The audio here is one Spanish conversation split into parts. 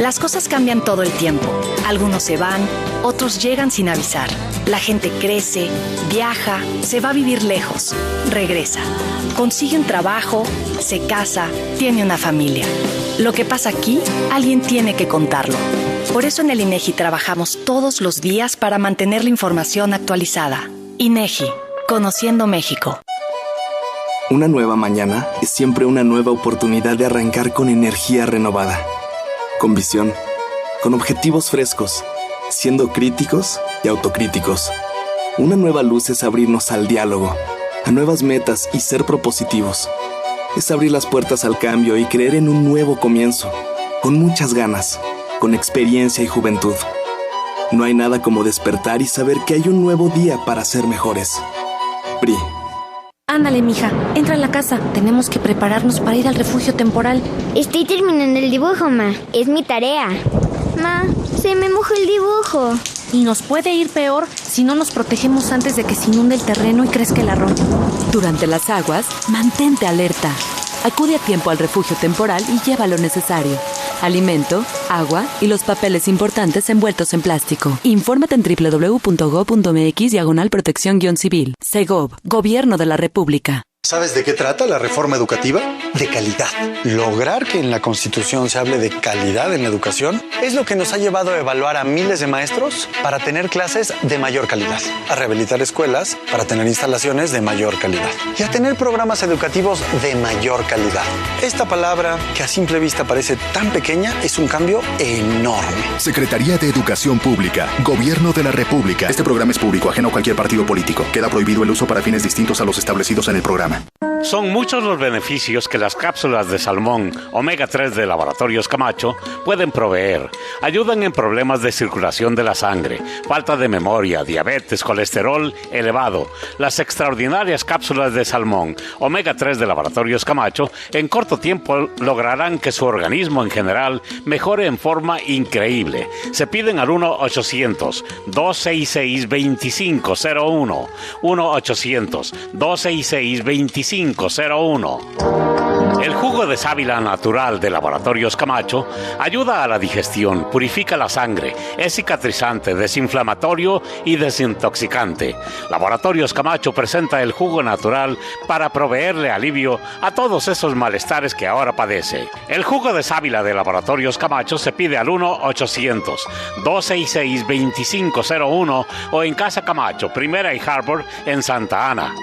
Las cosas cambian todo el tiempo. Algunos se van, otros llegan sin avisar. La gente crece, viaja, se va a vivir lejos, regresa, consigue un trabajo, se casa, tiene una familia. Lo que pasa aquí, alguien tiene que contarlo. Por eso en el INEGI trabajamos todos los días para mantener la información actualizada. INEGI, Conociendo México. Una nueva mañana es siempre una nueva oportunidad de arrancar con energía renovada, con visión, con objetivos frescos, siendo críticos y autocríticos. Una nueva luz es abrirnos al diálogo, a nuevas metas y ser propositivos. Es abrir las puertas al cambio y creer en un nuevo comienzo, con muchas ganas, con experiencia y juventud. No hay nada como despertar y saber que hay un nuevo día para ser mejores. PRI. Ándale, mija, entra a la casa. Tenemos que prepararnos para ir al refugio temporal. Estoy terminando el dibujo, ma. Es mi tarea. Ma, se me moja el dibujo. Y nos puede ir peor si no nos protegemos antes de que se inunde el terreno y crezca el arroyo. Durante las aguas, mantente alerta. Acude a tiempo al refugio temporal y lleva lo necesario: alimento, agua y los papeles importantes envueltos en plástico. Infórmate en www.gov.mx/protección-civil. Segov, Gobierno de la República. ¿Sabes de qué trata la reforma educativa? De calidad. Lograr que en la Constitución se hable de calidad en la educación es lo que nos ha llevado a evaluar a miles de maestros para tener clases de mayor calidad, a rehabilitar escuelas para tener instalaciones de mayor calidad y a tener programas educativos de mayor calidad. Esta palabra, que a simple vista parece tan pequeña, es un cambio enorme. Secretaría de Educación Pública, Gobierno de la República. Este programa es público, ajeno a cualquier partido político. Queda prohibido el uso para fines distintos a los establecidos en el programa. Son muchos los beneficios que las cápsulas de salmón omega 3 de Laboratorios Camacho pueden proveer. Ayudan en problemas de circulación de la sangre, falta de memoria, diabetes, colesterol elevado. Las extraordinarias cápsulas de salmón omega 3 de Laboratorios Camacho en corto tiempo lograrán que su organismo en general mejore en forma increíble. Se piden al 1-800-266-2501. 1-800-266-2501. El jugo de sábila natural de Laboratorios Camacho ayuda a la digestión, purifica la sangre, es cicatrizante, desinflamatorio y desintoxicante. Laboratorios Camacho presenta el jugo natural para proveerle alivio a todos esos malestares que ahora padece. El jugo de sábila de Laboratorios Camacho se pide al 1-800-266-2501 o en Casa Camacho, Primera y Harbor en Santa Ana.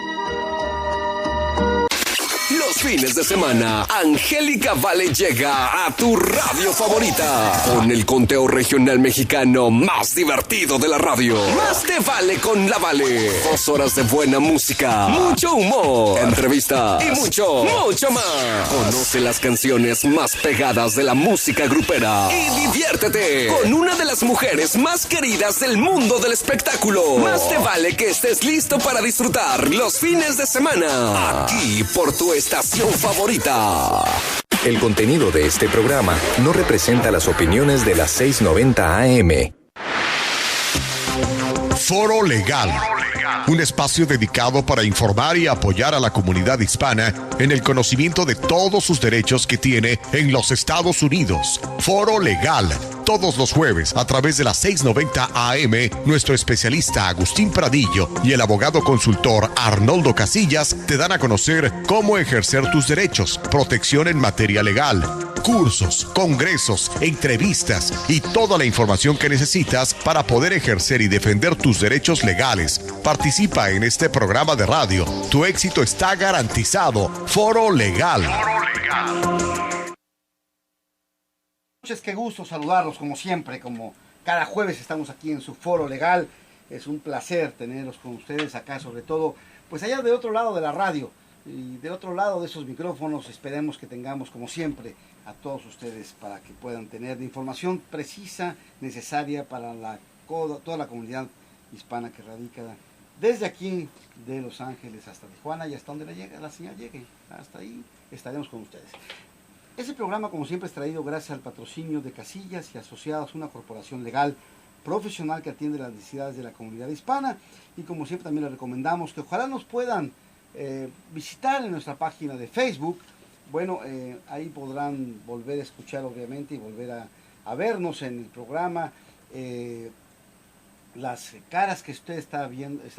Los fines de semana, Angélica Vale llega a tu radio favorita con el conteo regional mexicano más divertido de la radio. Más te vale con la Vale. 2 horas de buena música, mucho humor, entrevistas y mucho más. Conoce las canciones más pegadas de la música grupera y diviértete con una de las mujeres más queridas del mundo del espectáculo. Más te vale que estés listo para disfrutar los fines de semana aquí por tu estación favorita. El contenido de este programa no representa las opiniones de las 690 AM. Foro Legal. Un espacio dedicado para informar y apoyar a la comunidad hispana en el conocimiento de todos sus derechos que tiene en los Estados Unidos. Foro Legal. Todos los jueves, a través de las 690 AM, nuestro especialista Agustín Pradillo y el abogado consultor Arnoldo Casillas te dan a conocer cómo ejercer tus derechos, protección en materia legal, cursos, congresos, entrevistas y toda la información que necesitas para poder ejercer y defender tus derechos legales. Participa en este programa de radio. Tu éxito está garantizado. Foro Legal. Qué gusto saludarlos como siempre, como cada jueves estamos aquí en su Foro Legal. Es un placer tenerlos con ustedes acá, sobre todo, pues allá de otro lado de la radio y de otro lado de esos micrófonos. Esperemos que tengamos como siempre a todos ustedes para que puedan tener información precisa, necesaria para toda la comunidad hispana que radica desde aquí de Los Ángeles hasta Tijuana y hasta donde la señal llegue. Hasta ahí estaremos con ustedes. Este programa, como siempre, es traído gracias al patrocinio de Casillas y Asociados, una corporación legal profesional que atiende las necesidades de la comunidad hispana. Y como siempre también les recomendamos que ojalá nos puedan visitar en nuestra página de Facebook. Bueno, ahí podrán volver a escuchar, obviamente, y volver a a vernos en el programa. Las caras que usted está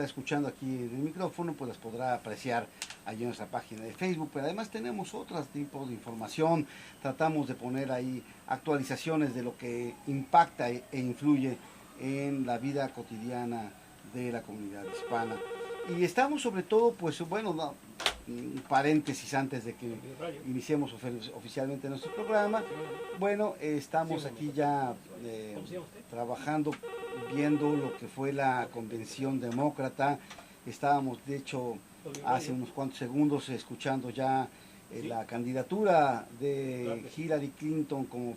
escuchando aquí en el micrófono, pues las podrá apreciar allí en nuestra página de Facebook, pero además tenemos otros tipos de información. Tratamos de poner ahí actualizaciones de lo que impacta e influye en la vida cotidiana de la comunidad hispana. Y estamos sobre todo, pues bueno, un paréntesis antes de que iniciemos oficialmente nuestro programa. Bueno, estamos aquí ya trabajando, viendo lo que fue la convención demócrata. Estábamos, de hecho, hace unos cuantos segundos escuchando ya la candidatura de Hillary Clinton como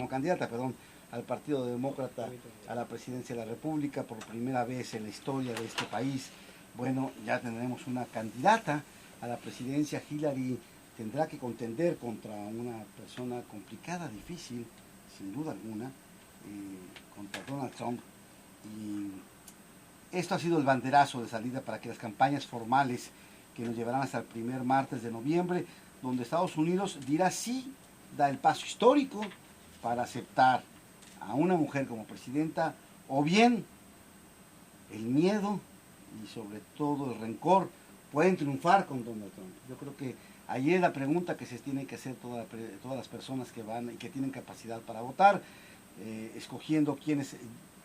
candidata, al Partido Demócrata a la presidencia de la República por primera vez en la historia de este país. Bueno, ya tendremos una candidata a la presidencia. Hillary tendrá que contender contra una persona complicada, difícil, sin duda alguna, contra Donald Trump. Y esto ha sido el banderazo de salida para que las campañas formales que nos llevarán hasta el primer martes de noviembre, donde Estados Unidos dirá sí, da el paso histórico para aceptar a una mujer como presidenta, o bien el miedo y sobre todo el rencor pueden triunfar con Donald Trump. Yo creo que ahí es la pregunta que se tiene que hacer todas las personas que van y que tienen capacidad para votar, escogiendo quienes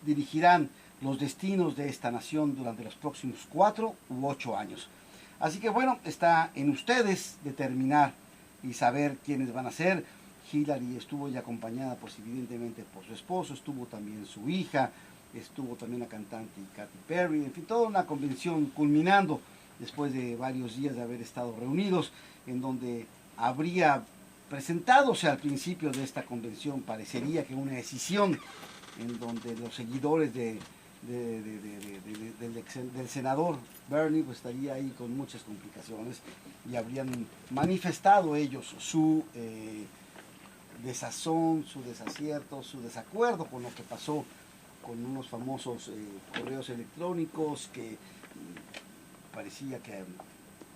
dirigirán los destinos de esta nación durante los próximos 4 u 8 años. Así que bueno, está en ustedes determinar y saber quiénes van a ser. Hillary estuvo ya acompañada, pues evidentemente, por su esposo, estuvo también su hija, estuvo también la cantante Katy Perry, en fin, toda una convención culminando después de varios días de haber estado reunidos, en donde habría presentadose al principio de esta convención, parecería que una decisión en donde los seguidores del senador Bernie pues estaría ahí con muchas complicaciones y habrían manifestado ellos su desazón, su desacierto, su desacuerdo con lo que pasó con unos famosos correos electrónicos que parecía que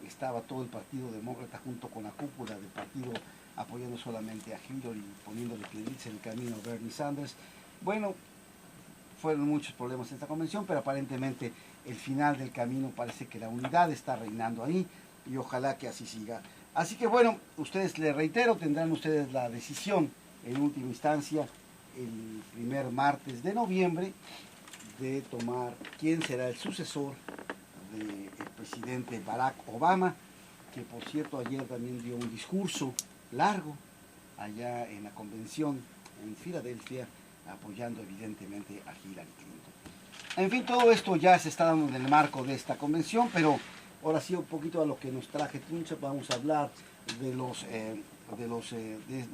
estaba todo el Partido Demócrata junto con la cúpula del partido apoyando solamente a Hillary y poniéndole piedritas en el camino a Bernie Sanders. Bueno, fueron muchos problemas en esta convención, pero aparentemente el final del camino parece que la unidad está reinando ahí y ojalá que así siga. Así que bueno, ustedes, les reitero, tendrán ustedes la decisión en última instancia el primer martes de noviembre de tomar quién será el sucesor del presidente Barack Obama, que por cierto ayer también dio un discurso largo allá en la convención en Filadelfia, apoyando evidentemente a Hillary Clinton. En fin, todo esto ya se está dando en el marco de esta convención, pero ahora sí un poquito a lo que nos traje Tuncha. Vamos a hablar de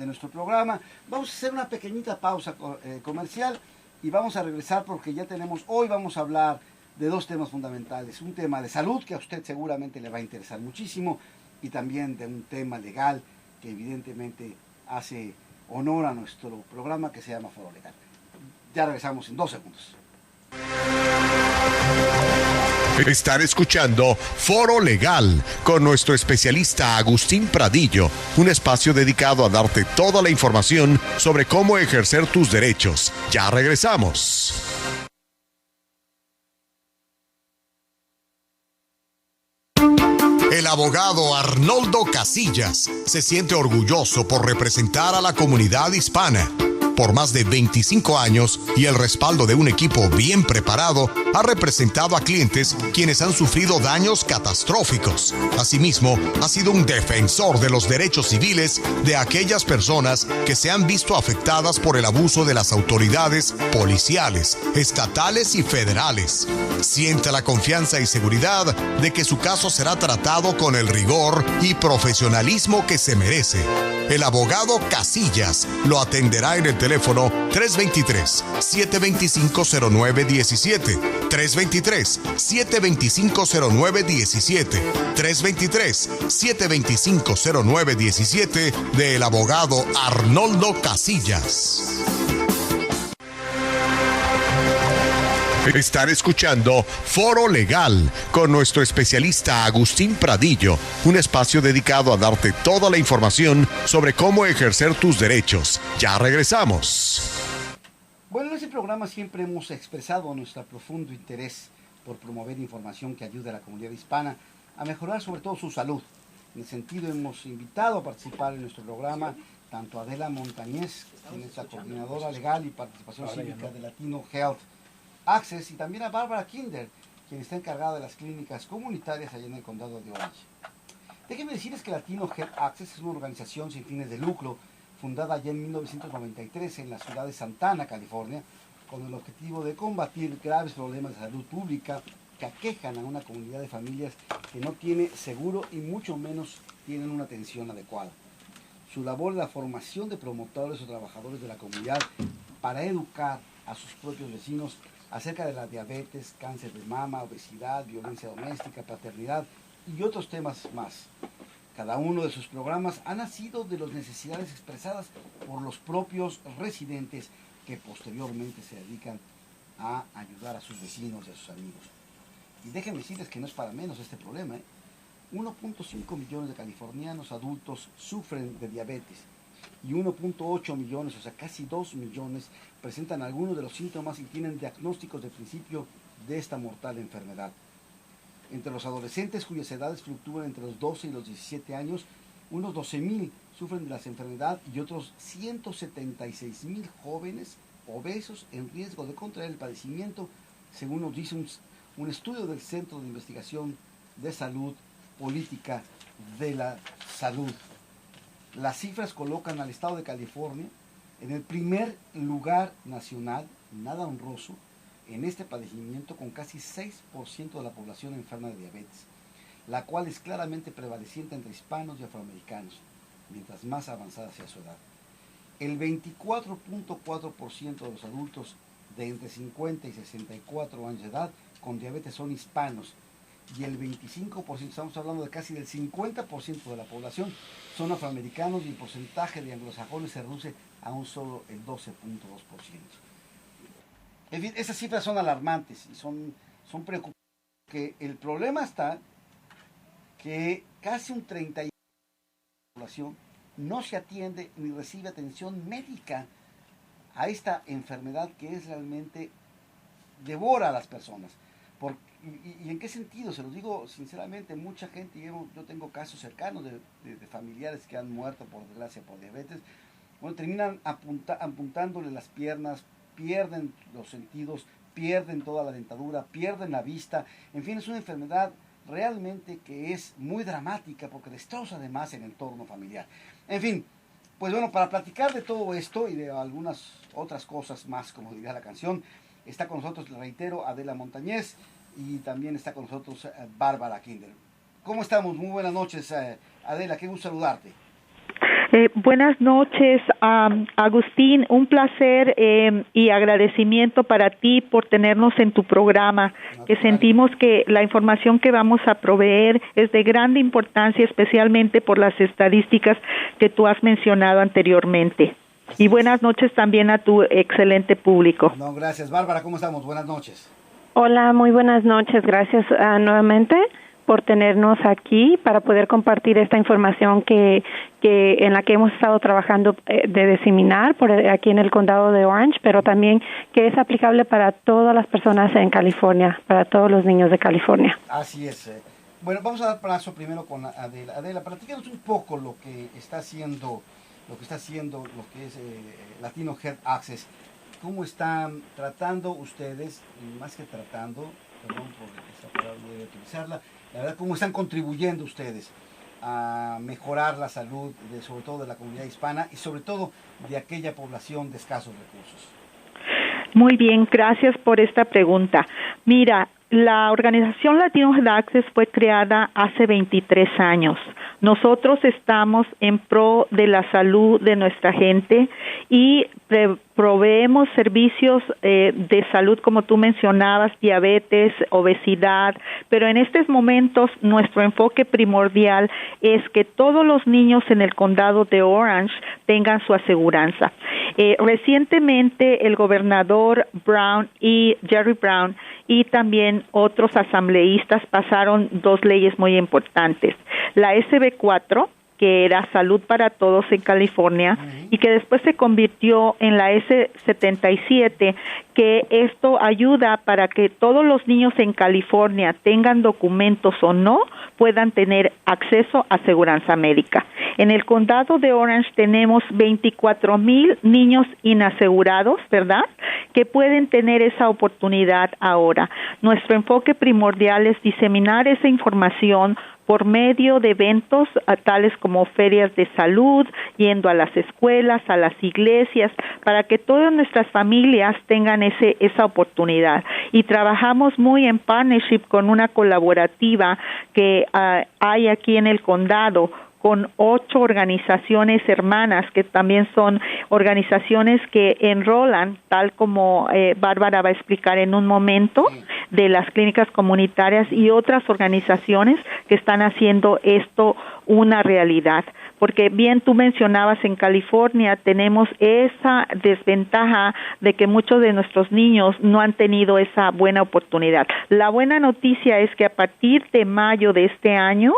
nuestro programa. Vamos a hacer una pequeñita pausa comercial y vamos a regresar porque ya hoy vamos a hablar de dos temas fundamentales. Un tema de salud que a usted seguramente le va a interesar muchísimo y también de un tema legal que evidentemente hace honor a nuestro programa que se llama Foro Legal. Ya regresamos en 2 segundos. Están escuchando Foro Legal con nuestro especialista Agustín Pradillo, un espacio dedicado a darte toda la información sobre cómo ejercer tus derechos. Ya regresamos. El abogado Arnoldo Casillas se siente orgulloso por representar a la comunidad hispana. Por más de 25 años y el respaldo de un equipo bien preparado, ha representado a clientes quienes han sufrido daños catastróficos. Asimismo, ha sido un defensor de los derechos civiles de aquellas personas que se han visto afectadas por el abuso de las autoridades policiales, estatales y federales. Siente la confianza y seguridad de que su caso será tratado con el rigor y profesionalismo que se merece. El abogado Casillas lo atenderá en el teléfono 323-725-0917, 323-725-0917, 323-725-0917 del abogado Arnoldo Casillas. Están escuchando Foro Legal con nuestro especialista Agustín Pradillo, un espacio dedicado a darte toda la información sobre cómo ejercer tus derechos. Ya regresamos. Bueno, en este programa siempre hemos expresado nuestro profundo interés por promover información que ayude a la comunidad hispana a mejorar sobre todo su salud. En ese sentido hemos invitado a participar en nuestro programa tanto a Adela Montañez, quien es la coordinadora legal y participación cívica de Latino Health Access, y también a Bárbara Kinder, quien está encargada de las clínicas comunitarias allá en el condado de Orange. Déjenme decirles que Latino Health Access es una organización sin fines de lucro, fundada ya en 1993 en la ciudad de Santana, California, con el objetivo de combatir graves problemas de salud pública que aquejan a una comunidad de familias que no tiene seguro y mucho menos tienen una atención adecuada. Su labor es la formación de promotores o trabajadores de la comunidad para educar a sus propios vecinos acerca de la diabetes, cáncer de mama, obesidad, violencia doméstica, paternidad y otros temas más. Cada uno de sus programas ha nacido de las necesidades expresadas por los propios residentes que posteriormente se dedican a ayudar a sus vecinos y a sus amigos. Y déjenme decirles que no es para menos este problema. 1.5 millones de californianos adultos sufren de diabetes y 1.8 millones, o sea casi 2 millones, presentan algunos de los síntomas y tienen diagnósticos de principio de esta mortal enfermedad. Entre los adolescentes cuyas edades fluctúan entre los 12 y los 17 años, unos 12,000 sufren de la enfermedad y otros 176,000 jóvenes obesos en riesgo de contraer el padecimiento, según nos dice un estudio del Centro de Investigación de Salud Política de la Salud. Las cifras colocan al estado de California en el primer lugar nacional, nada honroso, en este padecimiento, con casi 6% de la población enferma de diabetes, la cual es claramente prevaleciente entre hispanos y afroamericanos, mientras más avanzada sea su edad. El 24.4% de los adultos de entre 50 y 64 años de edad con diabetes son hispanos, y el 25%, estamos hablando de casi del 50% de la población, son afroamericanos, y el porcentaje de anglosajones se reduce a un solo el 12.2%. En fin, esas cifras son alarmantes y son preocupantes, porque el problema está que casi un 30% de la población no se atiende ni recibe atención médica a esta enfermedad que es realmente devora a las personas. ¿Y en qué sentido? Se los digo sinceramente, mucha gente, yo tengo casos cercanos de familiares que han muerto por desgracia por diabetes, bueno, terminan amputándole las piernas, pierden los sentidos, pierden toda la dentadura, pierden la vista, en fin, es una enfermedad realmente que es muy dramática porque destroza además el entorno familiar. En fin, pues bueno, para platicar de todo esto y de algunas otras cosas más, como diría la canción, está con nosotros, le reitero, Adela Montañez, y también está con nosotros Bárbara Kinder. ¿Cómo estamos? Muy buenas noches, Adela, qué gusto saludarte. Buenas noches, Agustín, un placer y agradecimiento para ti por tenernos en tu programa, que sentimos que la información que vamos a proveer es de grande importancia, especialmente por las estadísticas que tú has mencionado anteriormente. Y buenas noches también a tu excelente público. No, gracias. Bárbara, ¿cómo estamos? Buenas noches. Hola, muy buenas noches. Gracias nuevamente por tenernos aquí para poder compartir esta información que en la que hemos estado trabajando de diseminar aquí en el condado de Orange, pero también que es aplicable para todas las personas en California, para todos los niños de California. Así es. Bueno, vamos a dar paso primero con Adela. Adela, platícanos un poco lo que está haciendo lo que es Latino Health Access. ¿Cómo están tratando ustedes, más que tratando, perdón por esta palabra, voy a utilizarla, la verdad, cómo están contribuyendo ustedes a mejorar la salud, sobre todo de la comunidad hispana y sobre todo de aquella población de escasos recursos? Muy bien, gracias por esta pregunta. Mira, la organización Latino Health Access fue creada hace 23 años. Nosotros estamos en pro de la salud de nuestra gente y proveemos servicios de salud, como tú mencionabas, diabetes, obesidad, pero en estos momentos nuestro enfoque primordial es que todos los niños en el condado de Orange tengan su aseguranza. Recientemente el gobernador Jerry Brown y también otros asambleístas pasaron 2 leyes muy importantes. La SB4, que era Salud para Todos en California, y que después se convirtió en la S77, que esto ayuda para que todos los niños en California, tengan documentos o no, puedan tener acceso a aseguranza médica. En el condado de Orange tenemos 24,000 niños inasegurados, ¿verdad?, que pueden tener esa oportunidad ahora. Nuestro enfoque primordial es diseminar esa información por medio de eventos tales como ferias de salud, yendo a las escuelas, a las iglesias, para que todas nuestras familias tengan esa oportunidad. Y trabajamos muy en partnership con una colaborativa que hay aquí en el condado, con 8 organizaciones hermanas que también son organizaciones que enrolan, tal como Bárbara va a explicar en un momento, de las clínicas comunitarias y otras organizaciones que están haciendo esto una realidad. Porque bien tú mencionabas, en California tenemos esa desventaja de que muchos de nuestros niños no han tenido esa buena oportunidad. La buena noticia es que a partir de mayo de este año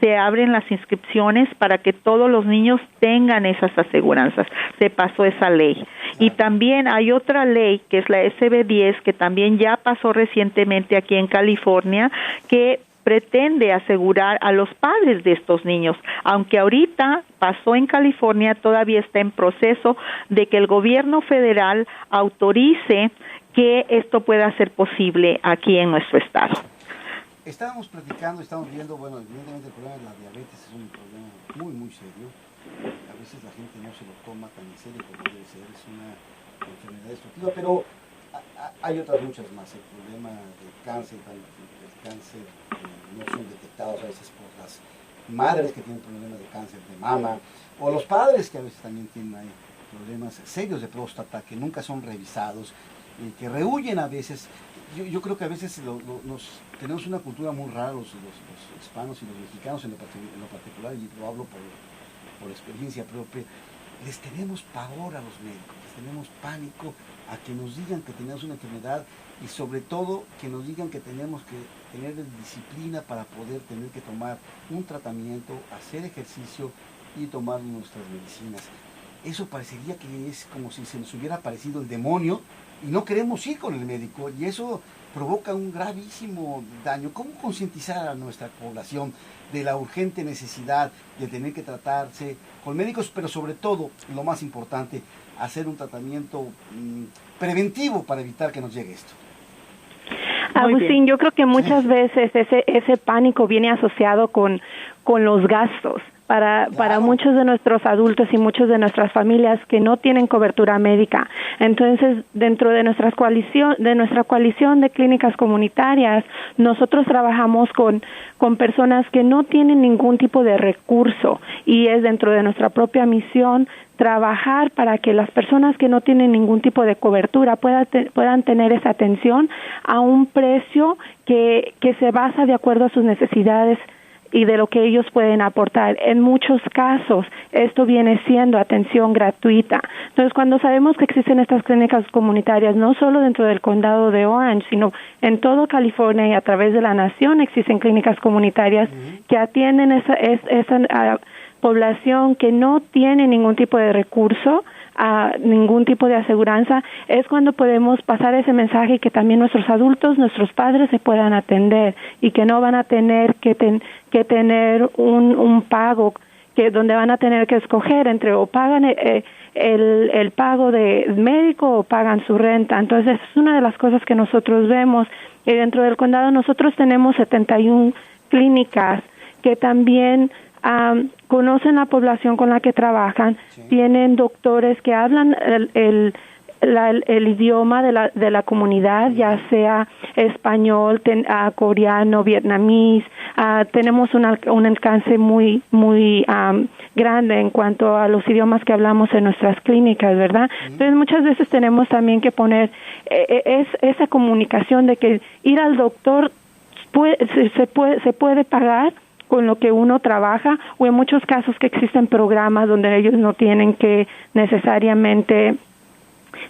se abren las inscripciones para que todos los niños tengan esas aseguranzas. Se pasó esa ley. Y también hay otra ley, que es la SB10, que también ya pasó recientemente aquí en California, que pretende asegurar a los padres de estos niños. Aunque ahorita pasó en California, todavía está en proceso de que el gobierno federal autorice que esto pueda ser posible aquí en nuestro estado. Estábamos platicando, estamos viendo, bueno, evidentemente el problema de la diabetes es un problema muy, muy serio. A veces la gente no se lo toma tan en serio como debe ser, es una enfermedad destructiva, pero hay otras muchas más. El problema del cáncer, no son detectados a veces por las madres que tienen problemas de cáncer de mama, o los padres que a veces también tienen problemas serios de próstata que nunca son revisados, que rehuyen a veces. Yo creo que a veces tenemos una cultura muy rara, los hispanos y los mexicanos en lo particular, y lo hablo por experiencia propia. Les tenemos pavor a los médicos, les tenemos pánico a que nos digan que tenemos una enfermedad, y sobre todo que nos digan que tenemos que tener disciplina para poder tener que tomar un tratamiento, hacer ejercicio y tomar nuestras medicinas. Eso parecería que es como si se nos hubiera aparecido el demonio y no queremos ir con el médico, y eso provoca un gravísimo daño. ¿Cómo concientizar a nuestra población de la urgente necesidad de tener que tratarse con médicos, pero sobre todo, lo más importante, hacer un tratamiento preventivo para evitar que nos llegue esto? Agustín, yo creo que muchas veces ese pánico viene asociado con los gastos. Para muchos de nuestros adultos y muchas de nuestras familias que no tienen cobertura médica. Entonces, dentro de nuestra coalición de clínicas comunitarias, nosotros trabajamos con personas que no tienen ningún tipo de recurso, y es dentro de nuestra propia misión trabajar para que las personas que no tienen ningún tipo de cobertura puedan tener esa atención a un precio que se basa de acuerdo a sus necesidades y de lo que ellos pueden aportar. En muchos casos, esto viene siendo atención gratuita. Entonces, cuando sabemos que existen estas clínicas comunitarias, no solo dentro del condado de Orange, sino en todo California y a través de la nación, existen clínicas comunitarias que atienden esa población que no tiene ningún tipo de recurso, a ningún tipo de aseguranza, es cuando podemos pasar ese mensaje y que también nuestros adultos, nuestros padres se puedan atender, y que no van a tener que tener un pago donde van a tener que escoger entre o pagan el pago de médico o pagan su renta. Entonces, es una de las cosas que nosotros vemos. Y dentro del condado nosotros tenemos 71 clínicas que también conocen la población con la que trabajan, tienen doctores que hablan el idioma de la comunidad, ya sea español, coreano, vietnamís. Tenemos un alcance muy grande en cuanto a los idiomas que hablamos en nuestras clínicas, ¿verdad? Entonces muchas veces tenemos también que poner esa comunicación de que ir al doctor se puede pagar con lo que uno trabaja, o en muchos casos que existen programas donde ellos no tienen que necesariamente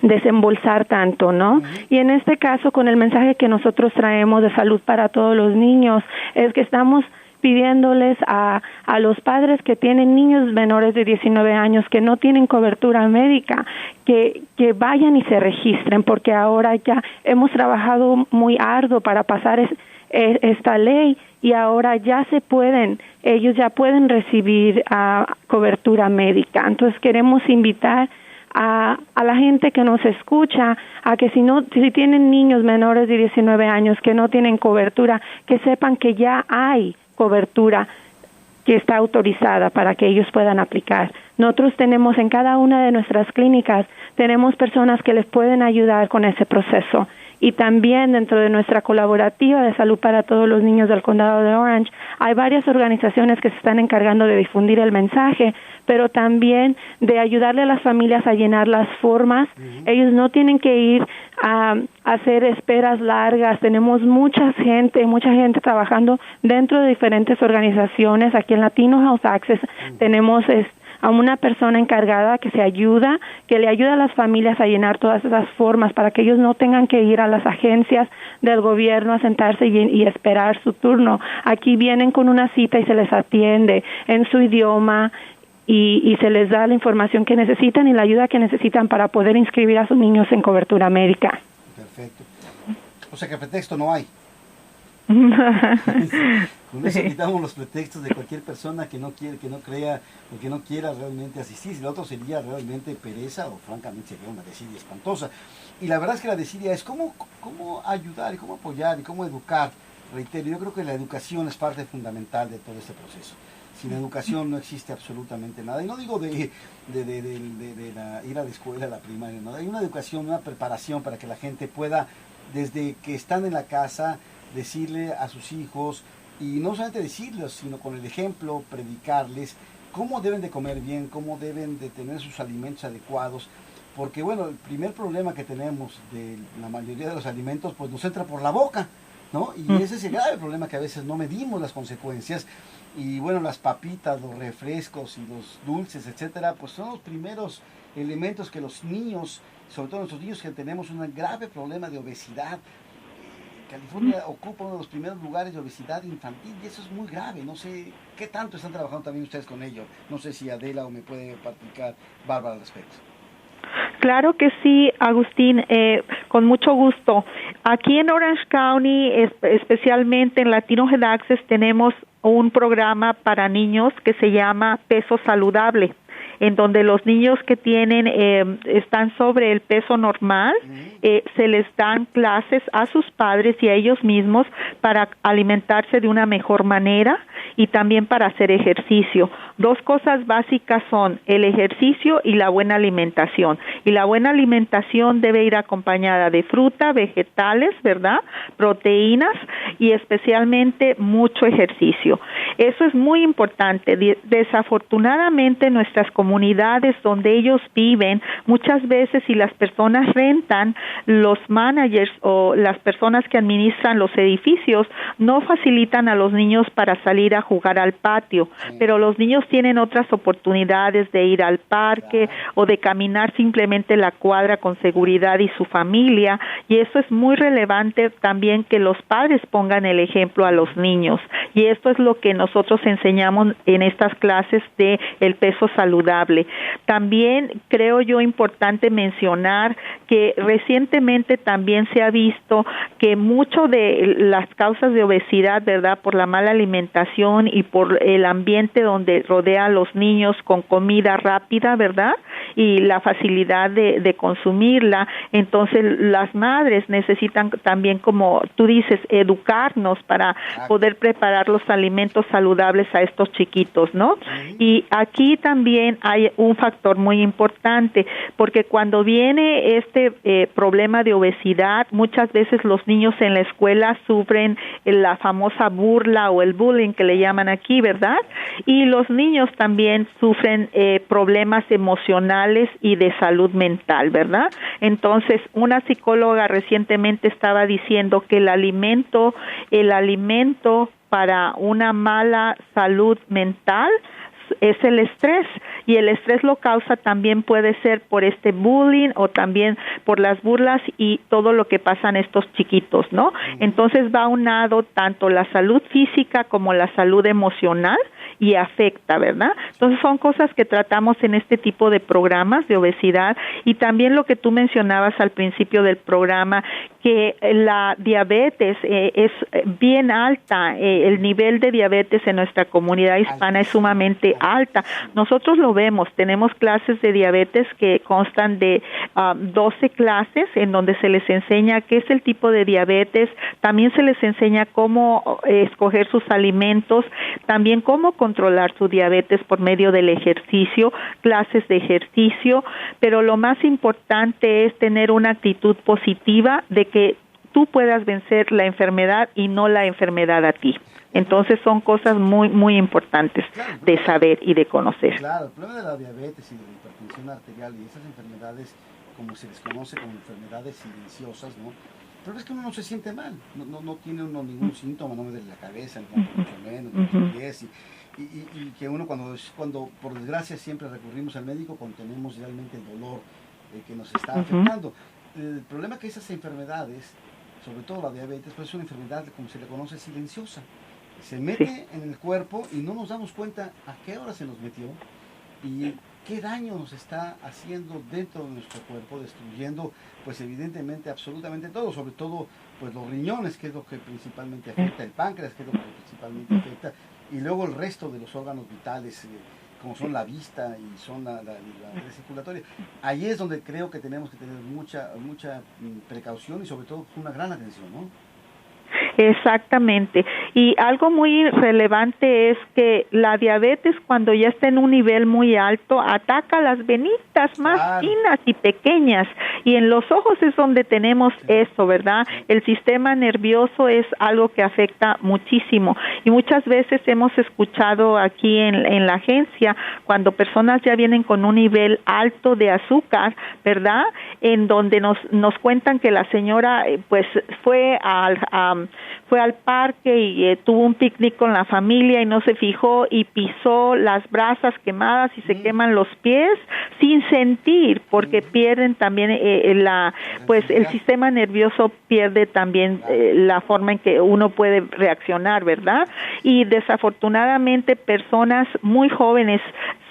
desembolsar tanto, ¿no? Y en este caso, con el mensaje que nosotros traemos de salud para todos los niños, es que estamos pidiéndoles a los padres que tienen niños menores de 19 años que no tienen cobertura médica, que vayan y se registren, porque ahora ya hemos trabajado muy arduo para pasar esta ley, y ahora ellos ya pueden recibir cobertura médica. Entonces queremos invitar a la gente que nos escucha a que si tienen niños menores de 19 años que no tienen cobertura, que sepan que ya hay cobertura que está autorizada para que ellos puedan aplicar. Nosotros tenemos en cada una de nuestras clínicas, tenemos personas que les pueden ayudar con ese proceso. Y también dentro de nuestra colaborativa de salud para todos los niños del condado de Orange, hay varias organizaciones que se están encargando de difundir el mensaje, pero también de ayudarle a las familias a llenar las formas. Ellos no tienen que ir a hacer esperas largas. Tenemos mucha gente trabajando dentro de diferentes organizaciones. Aquí en Latino Health Access tenemos a una persona encargada que le ayuda a las familias a llenar todas esas formas para que ellos no tengan que ir a las agencias del gobierno a sentarse y esperar su turno. Aquí vienen con una cita y se les atiende en su idioma y se les da la información que necesitan y la ayuda que necesitan para poder inscribir a sus niños en cobertura médica. Perfecto. O sea que pretexto no hay. Con eso quitamos los pretextos de cualquier persona que no quiere, que no crea o que no quiera realmente asistir. Si lo otro sería realmente pereza o francamente sería una desidia espantosa. Y la verdad es que la desidia es cómo ayudar y cómo apoyar y cómo educar. Reitero, yo creo que la educación es parte fundamental de todo este proceso. Sin educación no existe absolutamente nada. Y no digo de ir a la escuela, a la primaria, no. Hay una educación, una preparación para que la gente pueda, desde que están en la casa, decirle a sus hijos, y no solamente decirles, sino con el ejemplo, predicarles cómo deben de comer bien, cómo deben de tener sus alimentos adecuados, porque bueno, el primer problema que tenemos de la mayoría de los alimentos, pues nos entra por la boca, ¿no? Y ese es el grave problema, que a veces no medimos las consecuencias, y bueno, las papitas, los refrescos y los dulces, etcétera, pues son los primeros elementos que los niños, sobre todo nuestros niños que tenemos un grave problema de obesidad. California ocupa uno de los primeros lugares de obesidad infantil y eso es muy grave. No sé qué tanto están trabajando también ustedes con ello. No sé si Adela o me puede platicar Bárbara al respecto. Claro que sí, Agustín, con mucho gusto. Aquí en Orange County, especialmente en Latino Health Access, tenemos un programa para niños que se llama Peso Saludable, en donde los niños que están sobre el peso normal, se les dan clases a sus padres y a ellos mismos para alimentarse de una mejor manera y también para hacer ejercicio. Dos cosas básicas son el ejercicio y la buena alimentación. Y la buena alimentación debe ir acompañada de fruta, vegetales, ¿verdad? Proteínas y especialmente mucho ejercicio. Eso es muy importante. Desafortunadamente en nuestras comunidades donde ellos viven, muchas veces si las personas rentan, los managers o las personas que administran los edificios no facilitan a los niños para salir a jugar al patio, pero los niños tienen otras oportunidades de ir al parque o de caminar simplemente la cuadra con seguridad y su familia, y eso es muy relevante también que los padres pongan el ejemplo a los niños, y esto es lo que nosotros enseñamos en estas clases de el peso saludable. También creo yo importante mencionar que recientemente también se ha visto que mucho de las causas de obesidad, ¿verdad?, por la mala alimentación y por el ambiente donde rodea a los niños con comida rápida, ¿verdad?, y la facilidad de consumirla. Entonces las madres necesitan también, como tú dices, educarnos para poder preparar los alimentos saludables a estos chiquitos, ¿no? Y aquí también hay un factor muy importante, porque cuando viene este problema de obesidad, muchas veces los niños en la escuela sufren la famosa burla o el bullying que le llaman aquí, ¿verdad? Y los niños también sufren problemas emocionales y de salud mental, ¿verdad? Entonces, una psicóloga recientemente estaba diciendo que el alimento para una mala salud mental es el estrés, y el estrés lo causa también, puede ser por este bullying o también por las burlas y todo lo que pasan estos chiquitos, ¿no? Entonces va aunado tanto la salud física como la salud emocional y afecta, ¿verdad? Entonces son cosas que tratamos en este tipo de programas de obesidad, y también lo que tú mencionabas al principio del programa, que la diabetes es bien alta, el nivel de diabetes en nuestra comunidad hispana es sumamente alta. Nosotros lo vemos, tenemos clases de diabetes que constan de 12 clases en donde se les enseña qué es el tipo de diabetes, también se les enseña cómo escoger sus alimentos, también cómo controlar su diabetes por medio del ejercicio, clases de ejercicio, pero lo más importante es tener una actitud positiva de que tú puedas vencer la enfermedad y no la enfermedad a ti. Entonces son cosas muy, muy importantes de saber y de conocer. Claro, el problema de la diabetes y de la hipertensión arterial y esas enfermedades, como se les conoce como enfermedades silenciosas, ¿no? Pero es que uno no se siente mal, no tiene uno ningún síntoma, no me duele la cabeza, mucho menos, los pies, y que uno cuando por desgracia siempre recurrimos al médico cuando tenemos realmente el dolor que nos está afectando. El problema es que esas enfermedades, sobre todo la diabetes, pues es una enfermedad, como se le conoce, silenciosa. Se mete en el cuerpo y no nos damos cuenta a qué hora se nos metió y qué daño nos está haciendo dentro de nuestro cuerpo, destruyendo, pues evidentemente, absolutamente todo, sobre todo pues los riñones, que es lo que principalmente afecta, el páncreas, que es lo que principalmente afecta, y luego el resto de los órganos vitales, como son la vista y son la red circulatoria. Ahí es donde creo que tenemos que tener mucha precaución y sobre todo una gran atención, ¿no? Exactamente. Y algo muy relevante es que la diabetes, cuando ya está en un nivel muy alto, ataca las venitas más finas y pequeñas, y en los ojos es donde tenemos eso, ¿verdad? El sistema nervioso es algo que afecta muchísimo, y muchas veces hemos escuchado aquí en la agencia, cuando personas ya vienen con un nivel alto de azúcar, ¿verdad? En donde nos cuentan que la señora pues fue al parque y tuvo un picnic con la familia y no se fijó y pisó las brasas quemadas y se queman los pies sin sentir, porque pierden también el sistema nervioso pierde también la forma en que uno puede reaccionar, ¿verdad? Y desafortunadamente personas muy jóvenes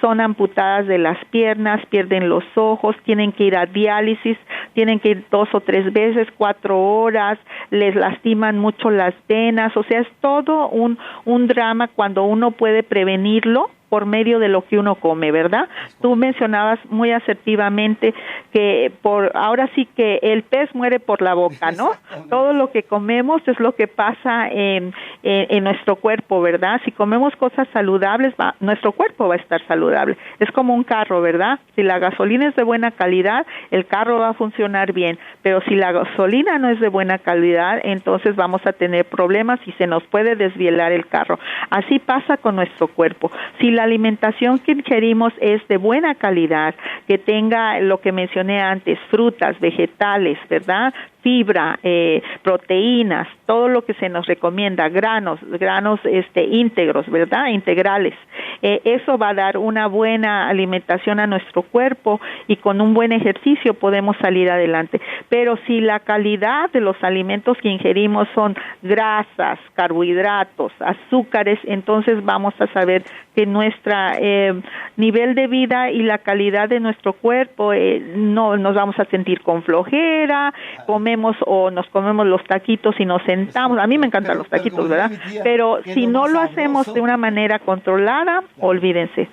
son amputadas de las piernas, pierden los ojos, tienen que ir a diálisis, tienen que ir 2 o 3 veces, 4 horas, les lastiman mucho las venas, o sea, es todo un drama cuando uno puede prevenirlo por medio de lo que uno come, ¿verdad? Tú mencionabas muy asertivamente que ahora sí que el pez muere por la boca, ¿no? Todo lo que comemos es lo que pasa en nuestro cuerpo, ¿verdad? Si comemos cosas saludables, nuestro cuerpo va a estar saludable. Es como un carro, ¿verdad? Si la gasolina es de buena calidad, el carro va a funcionar bien, pero si la gasolina no es de buena calidad, entonces vamos a tener problemas y se nos puede desvielar el carro. Así pasa con nuestro cuerpo. Si la alimentación que ingerimos es de buena calidad, que tenga lo que mencioné antes, frutas, vegetales, ¿verdad?, fibra, proteínas, todo lo que se nos recomienda, granos íntegros, ¿verdad?, integrales. Eso va a dar una buena alimentación a nuestro cuerpo y con un buen ejercicio podemos salir adelante. Pero si la calidad de los alimentos que ingerimos son grasas, carbohidratos, azúcares, entonces vamos a saber que nuestro nivel de vida y la calidad de nuestro cuerpo no nos vamos a sentir con flojera, comer comemos o nos comemos los taquitos y nos sentamos. A mí me encantan los taquitos, ¿verdad? Pero si no lo hacemos de una manera controlada, olvídense.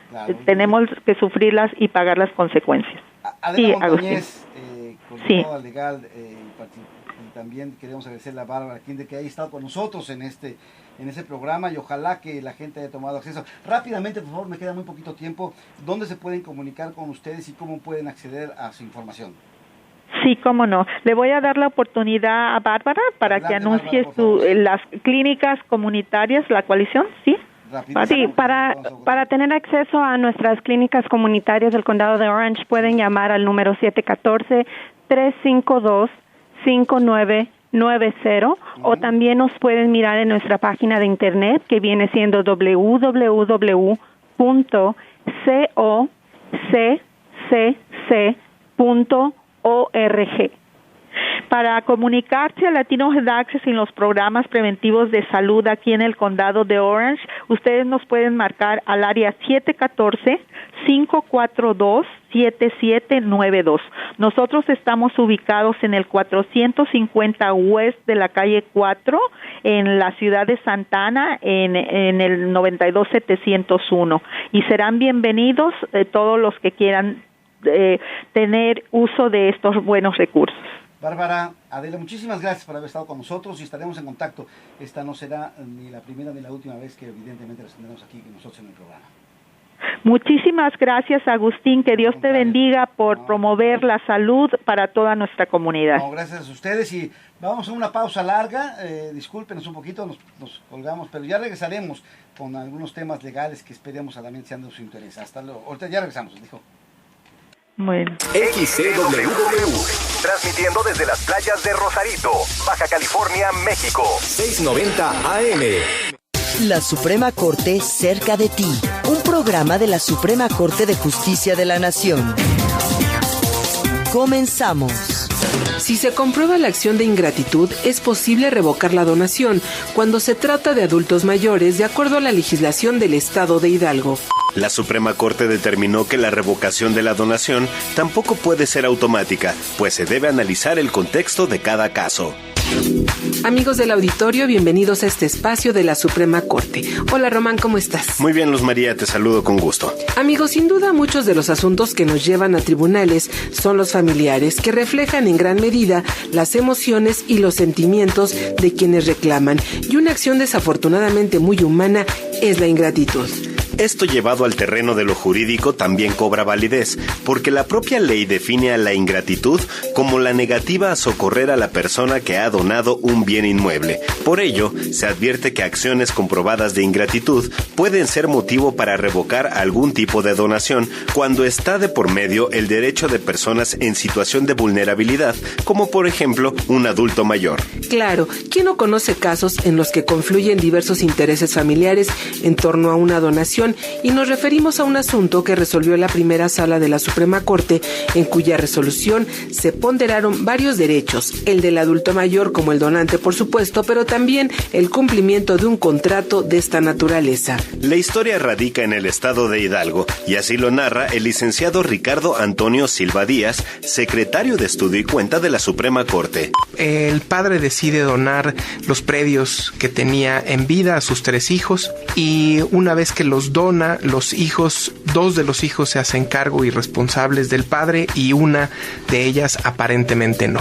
Tenemos que sufrirlas y pagar las consecuencias. Adela Montañez, coordinadora legal, y también queremos agradecerle a Bárbara Kinder que haya estado con nosotros en este programa, y ojalá que la gente haya tomado acceso. Rápidamente, por favor, me queda muy poquito tiempo. ¿Dónde se pueden comunicar con ustedes y cómo pueden acceder a su información? Sí, cómo no. Le voy a dar la oportunidad a Bárbara para que anuncie las clínicas comunitarias, la coalición, ¿sí? Sí, para tener acceso a nuestras clínicas comunitarias del condado de Orange pueden llamar al número 714-352-5990 o también nos pueden mirar en nuestra página de internet que viene siendo www.coccc.org. Para comunicarse a Latino Health Access en los programas preventivos de salud aquí en el condado de Orange, ustedes nos pueden marcar al área 714-542-7792. Nosotros estamos ubicados en el 450 West de la calle 4 en la ciudad de Santa Ana en el 92701 y serán bienvenidos todos los que quieran tener uso de estos buenos recursos. Bárbara, Adela, muchísimas gracias por haber estado con nosotros y estaremos en contacto. Esta no será ni la primera ni la última vez que evidentemente los tendremos aquí con nosotros en el programa. Muchísimas gracias, Agustín, que Dios te bendiga por promover la salud para toda nuestra comunidad. No, gracias a ustedes y vamos a una pausa larga, discúlpenos un poquito, nos colgamos, pero ya regresaremos con algunos temas legales que esperemos también sean de su interés. Hasta luego, ahorita ya regresamos, dijo. Bueno. XCWW, transmitiendo desde las playas de Rosarito, Baja California, México. 690 AM. La Suprema Corte cerca de ti. Un programa de la Suprema Corte de Justicia de la Nación. Comenzamos. Si se comprueba la acción de ingratitud, es posible revocar la donación cuando se trata de adultos mayores, de acuerdo a la legislación del Estado de Hidalgo. La Suprema Corte determinó que la revocación de la donación tampoco puede ser automática, pues se debe analizar el contexto de cada caso. Amigos del auditorio, bienvenidos a este espacio de la Suprema Corte. Hola Román, ¿cómo estás? Muy bien, Luz María, te saludo con gusto. Amigos, sin duda muchos de los asuntos que nos llevan a tribunales son los familiares, que reflejan en gran medida las emociones y los sentimientos de quienes reclaman. Y una acción desafortunadamente muy humana es la ingratitud. Esto llevado al terreno de lo jurídico también cobra validez, porque la propia ley define a la ingratitud como la negativa a socorrer a la persona que ha donado un bien inmueble. Por ello, se advierte que acciones comprobadas de ingratitud pueden ser motivo para revocar algún tipo de donación cuando está de por medio el derecho de personas en situación de vulnerabilidad, como por ejemplo un adulto mayor. Claro, ¿quién no conoce casos en los que confluyen diversos intereses familiares en torno a una donación? Y nos referimos a un asunto que resolvió la primera sala de la Suprema Corte, en cuya resolución se ponderaron varios derechos, el del adulto mayor como el donante, por supuesto, pero también el cumplimiento de un contrato de esta naturaleza. La historia radica en el estado de Hidalgo, y así lo narra el licenciado Ricardo Antonio Silva Díaz, secretario de Estudio y Cuenta de la Suprema Corte. El padre decide donar los predios que tenía en vida a sus 3 hijos, y una vez que los dona, los hijos, 2 de los hijos se hacen cargo y responsables del padre y una de ellas aparentemente no.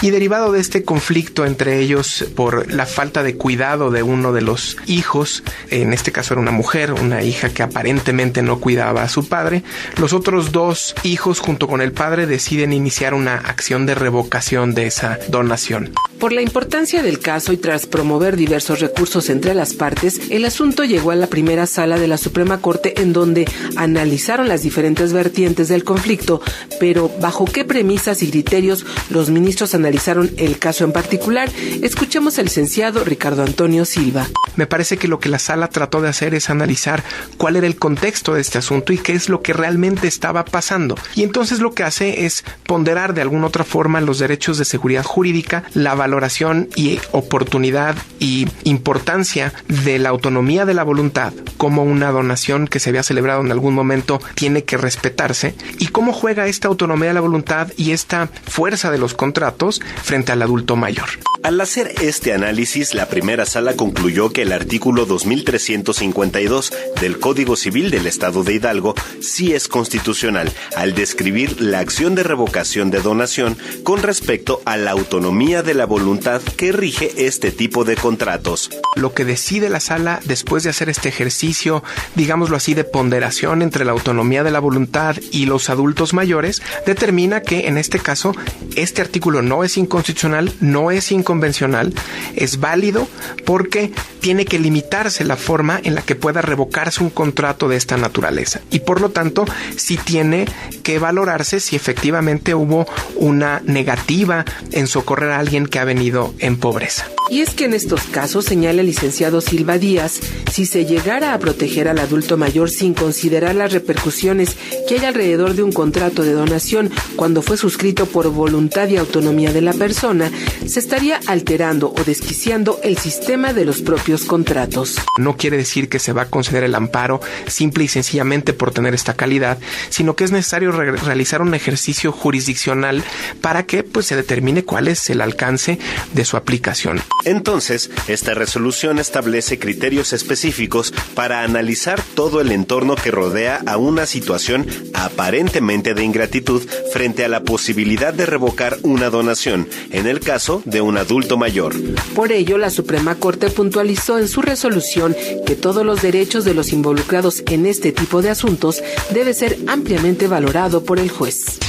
Y derivado de este conflicto entre ellos por la falta de cuidado de uno de los hijos, en este caso era una mujer, una hija que aparentemente no cuidaba a su padre, los otros 2 hijos junto con el padre deciden iniciar una acción de revocación de esa donación. Por la importancia del caso y tras promover diversos recursos entre las partes, el asunto llegó a la primera sala de la Suprema Corte, en donde analizaron las diferentes vertientes del conflicto, pero ¿bajo qué premisas y criterios los ministros analizaron el caso en particular? Escuchemos al licenciado Ricardo Antonio Silva. Me parece que lo que la sala trató de hacer es analizar cuál era el contexto de este asunto y qué es lo que realmente estaba pasando. Y entonces lo que hace es ponderar de alguna otra forma los derechos de seguridad jurídica, la valoración y oportunidad y importancia de la autonomía de la voluntad como una donación que se había celebrado en algún momento tiene que respetarse, y cómo juega esta autonomía de la voluntad y esta fuerza de los contratos frente al adulto mayor. Al hacer este análisis, la primera sala concluyó que el artículo 2352 del Código Civil del Estado de Hidalgo sí es constitucional, al describir la acción de revocación de donación con respecto a la autonomía de la voluntad que rige este tipo de contratos. Lo que decide la sala después de hacer este ejercicio, digámoslo así, de ponderación entre la autonomía de la voluntad y los adultos mayores, determina que en este caso este artículo no es inconstitucional, no es inconvencional, es válido porque tiene que limitarse la forma en la que pueda revocarse un contrato de esta naturaleza, y por lo tanto sí tiene que valorarse si efectivamente hubo una negativa en socorrer a alguien que ha venido en pobreza. Y es que en estos casos, señala el licenciado Silva Díaz, si se llegara a proteger al adulto mayor sin considerar las repercusiones que hay alrededor de un contrato de donación cuando fue suscrito por voluntad y autonomía de la persona, se estaría alterando o desquiciando el sistema de los propios contratos. No quiere decir que se va a conceder el amparo simple y sencillamente por tener esta calidad, sino que es necesario realizar un ejercicio jurisdiccional para que se determine cuál es el alcance de su aplicación. Entonces, esta resolución establece criterios específicos para analizar todo el entorno que rodea a una situación aparentemente de ingratitud frente a la posibilidad de revocar una donación, en el caso de un adulto mayor. Por ello, la Suprema Corte puntualizó en su resolución que todos los derechos de los involucrados en este tipo de asuntos debe ser ampliamente valorado por el juez.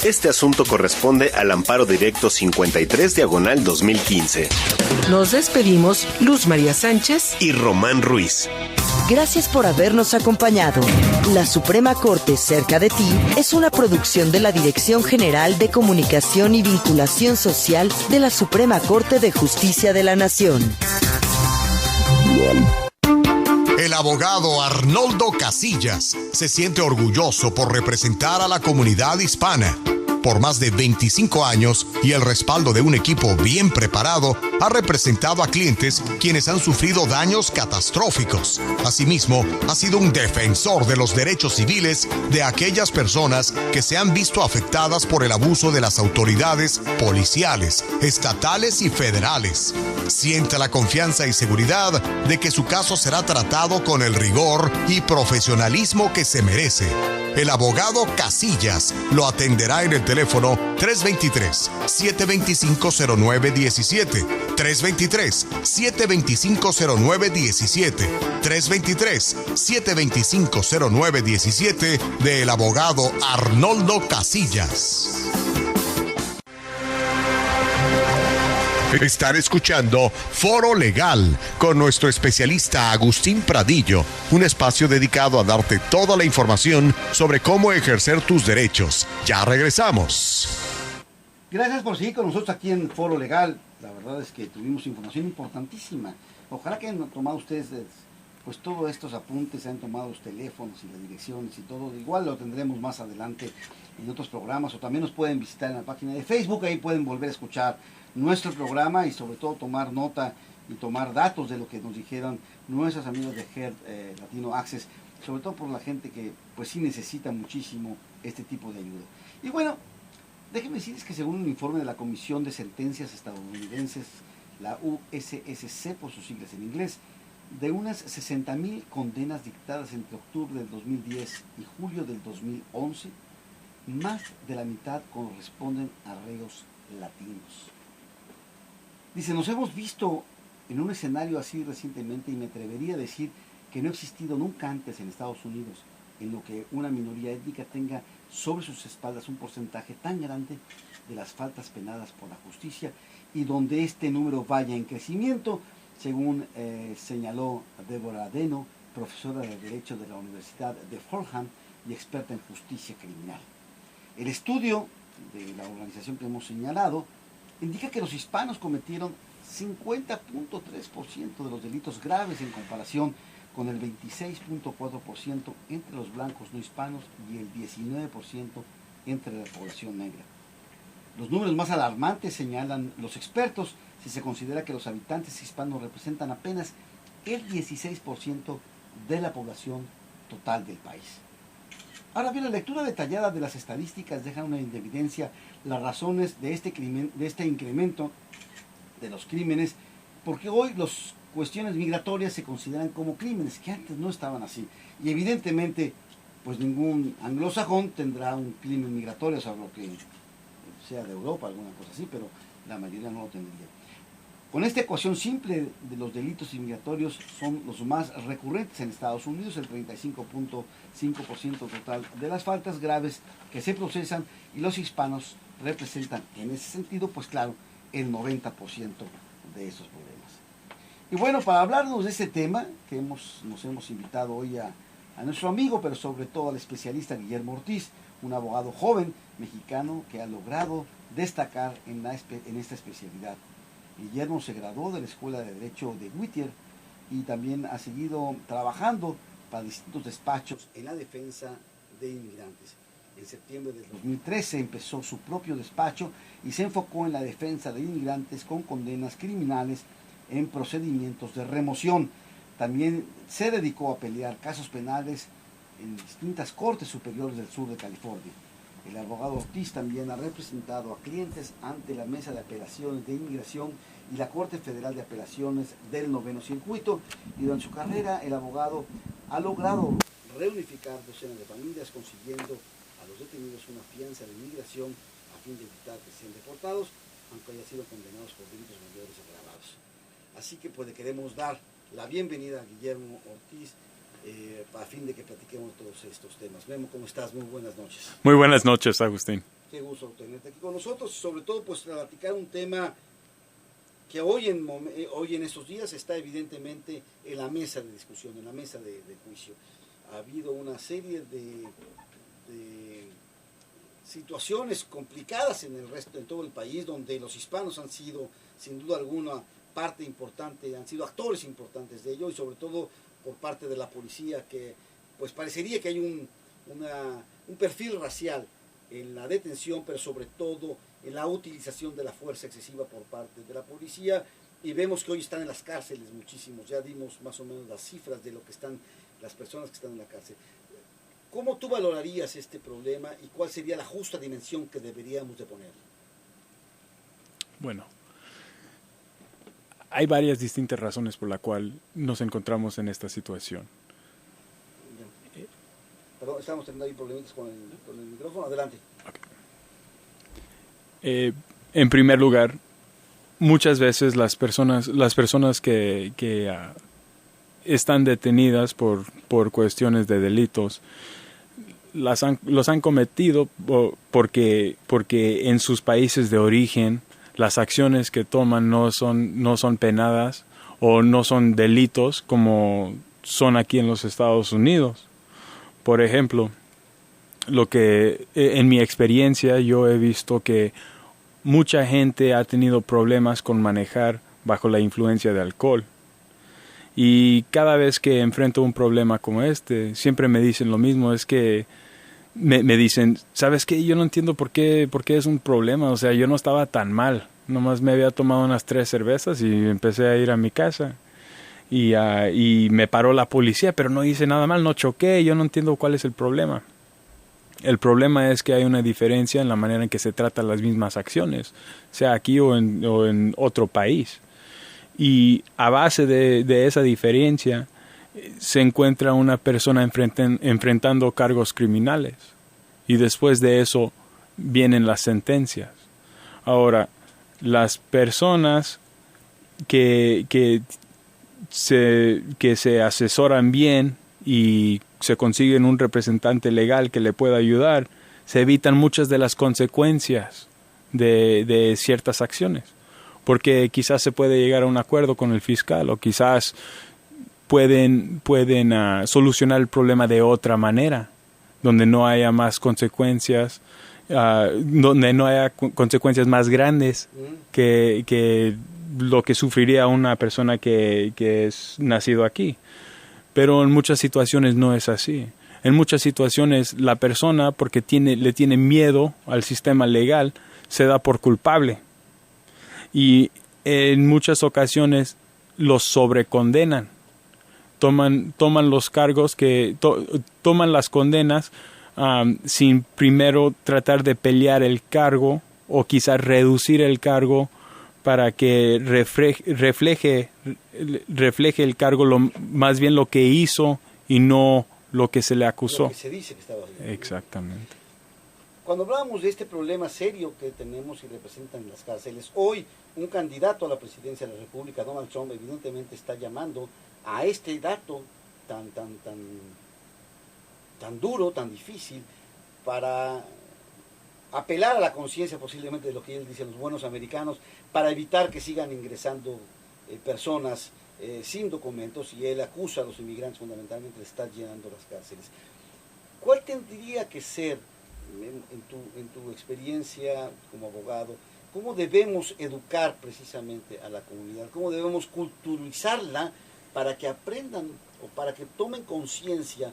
Este asunto corresponde al amparo directo 53/2015. Nos despedimos, Luz María Sánchez y Román Ruiz. Gracias por habernos acompañado. La Suprema Corte cerca de ti es una producción de la Dirección General de Comunicación y Vinculación Social de la Suprema Corte de Justicia de la Nación. El abogado Arnoldo Casillas se siente orgulloso por representar a la comunidad hispana. Por más de 25 años y el respaldo de un equipo bien preparado, ha representado a clientes quienes han sufrido daños catastróficos. Asimismo, ha sido un defensor de los derechos civiles de aquellas personas que se han visto afectadas por el abuso de las autoridades policiales, estatales y federales. Sienta la confianza y seguridad de que su caso será tratado con el rigor y profesionalismo que se merece. El abogado Casillas lo atenderá en el teléfono 323-725-0917, 323-725-0917, 323-725-0917 del abogado Arnoldo Casillas. Están escuchando Foro Legal con nuestro especialista Agustín Pradillo, un espacio dedicado a darte toda la información sobre cómo ejercer tus derechos. Ya regresamos. Gracias por seguir con nosotros aquí en Foro Legal. La verdad es que tuvimos información importantísima. Ojalá que hayan tomado ustedes pues todos estos apuntes, se han tomado los teléfonos y las direcciones y todo. Igual lo tendremos más adelante en otros programas, o también nos pueden visitar en la página de Facebook. Ahí pueden volver a escuchar nuestro programa y sobre todo tomar nota y tomar datos de lo que nos dijeron nuestros amigos de Health Latino Access, sobre todo por la gente que pues sí necesita muchísimo este tipo de ayuda. Y bueno, déjenme decirles que según un informe de la Comisión de Sentencias Estadounidenses, la USSC por sus siglas en inglés, de unas 60,000 condenas dictadas entre octubre del 2010 y julio del 2011, más de la mitad corresponden a reos latinos. Dice, nos hemos visto en un escenario así recientemente y me atrevería a decir que no ha existido nunca antes en Estados Unidos en lo que una minoría étnica tenga sobre sus espaldas un porcentaje tan grande de las faltas penadas por la justicia y donde este número vaya en crecimiento, según señaló Débora Adeno, profesora de Derecho de la Universidad de Fordham y experta en justicia criminal. El estudio de la organización que hemos señalado indica que los hispanos cometieron 50.3% de los delitos graves en comparación con el 26.4% entre los blancos no hispanos y el 19% entre la población negra. Los números más alarmantes, señalan los expertos, si se considera que los habitantes hispanos representan apenas el 16% de la población total del país. Ahora bien, la lectura detallada de las estadísticas deja en evidencia las razones de este incremento de los crímenes, porque hoy las cuestiones migratorias se consideran como crímenes, que antes no estaban así. Y evidentemente, pues ningún anglosajón tendrá un crimen migratorio, salvo lo que sea de Europa, alguna cosa así, pero la mayoría no lo tendría. Con esta ecuación simple de los delitos inmigratorios son los más recurrentes en Estados Unidos, el 35.5% total de las faltas graves que se procesan, y los hispanos representan en ese sentido, pues claro, el 90% de esos problemas. Y bueno, para hablarnos de este tema, que nos hemos invitado hoy a nuestro amigo, pero sobre todo al especialista Guillermo Ortiz, un abogado joven mexicano que ha logrado destacar en esta especialidad. Guillermo se graduó de la Escuela de Derecho de Whittier y también ha seguido trabajando para distintos despachos en la defensa de inmigrantes. En septiembre del 2013 empezó su propio despacho y se enfocó en la defensa de inmigrantes con condenas criminales en procedimientos de remoción. También se dedicó a pelear casos penales en distintas cortes superiores del sur de California. El abogado Ortiz también ha representado a clientes ante la Mesa de Apelaciones de Inmigración y la Corte Federal de Apelaciones del Noveno Circuito, y durante su carrera el abogado ha logrado reunificar docenas de familias, consiguiendo a los detenidos una fianza de inmigración a fin de evitar que sean deportados, aunque hayan sido condenados por delitos mayores agravados. Así que pues le queremos dar la bienvenida a Guillermo Ortiz, a fin de que platiquemos todos estos temas. Memo, ¿cómo estás? Muy buenas noches. Muy buenas noches, Agustín. Qué gusto tenerte aquí con nosotros, sobre todo pues platicar un tema que hoy en estos días está evidentemente en la mesa de discusión, en la mesa de juicio. Ha habido una serie de situaciones complicadas en todo el país, donde los hispanos han sido, sin duda alguna, parte importante, han sido actores importantes de ello, y sobre todo por parte de la policía, que pues parecería que hay un perfil racial en la detención, pero sobre todo en la utilización de la fuerza excesiva por parte de la policía, y vemos que hoy están en las cárceles muchísimos. Ya dimos más o menos las cifras de lo que están las personas que están en la cárcel. ¿Cómo tú valorarías este problema y cuál sería la justa dimensión que deberíamos de poner? Bueno, hay varias distintas razones por la cual nos encontramos en esta situación. Perdón, estamos teniendo ahí problemas con el micrófono. Adelante. Okay. En primer lugar, muchas veces las personas que están detenidas por cuestiones de delitos los han cometido porque en sus países de origen las acciones que toman no son penadas o no son delitos como son aquí en los Estados Unidos. Por ejemplo, en mi experiencia yo he visto que mucha gente ha tenido problemas con manejar bajo la influencia de alcohol. Y cada vez que enfrento un problema como este, siempre me dicen lo mismo, es que me dicen, ¿sabes qué? Yo no entiendo por qué es un problema, o sea, yo no estaba tan mal, nomás me había tomado unas 3 cervezas y empecé a ir a mi casa. Y me paró la policía, pero no hice nada mal, no choqué, yo no entiendo cuál es el problema. El problema es que hay una diferencia en la manera en que se tratan las mismas acciones, sea aquí o en otro país. Y a base de esa diferencia se encuentra una persona enfrentando cargos criminales. Y después de eso vienen las sentencias. Ahora, las personas que se asesoran bien y se consiguen un representante legal que le pueda ayudar, se evitan muchas de las consecuencias de ciertas acciones, porque quizás se puede llegar a un acuerdo con el fiscal o quizás pueden solucionar el problema de otra manera, donde no haya más consecuencias, donde no haya consecuencias más grandes que lo que sufriría una persona que es nacido aquí. Pero en muchas situaciones no es así. En muchas situaciones la persona, porque le tiene miedo al sistema legal, se da por culpable. Y en muchas ocasiones los sobrecondenan. Toman los cargos toman las condenas sin primero tratar de pelear el cargo o quizás reducir el cargo para que refleje el cargo más bien lo que hizo y no lo que se le acusó. Lo que se dice que estaba haciendo. Exactamente. Cuando hablábamos de este problema serio que tenemos y representan en las cárceles, hoy un candidato a la presidencia de la República, Donald Trump, evidentemente está llamando a este dato tan duro, tan difícil, para apelar a la conciencia posiblemente de lo que él dice, los buenos americanos, para evitar que sigan ingresando personas sin documentos, y él acusa a los inmigrantes fundamentalmente de estar llenando las cárceles. ¿Cuál tendría que ser, en tu experiencia como abogado, cómo debemos educar precisamente a la comunidad? ¿Cómo debemos culturalizarla para que aprendan o para que tomen conciencia,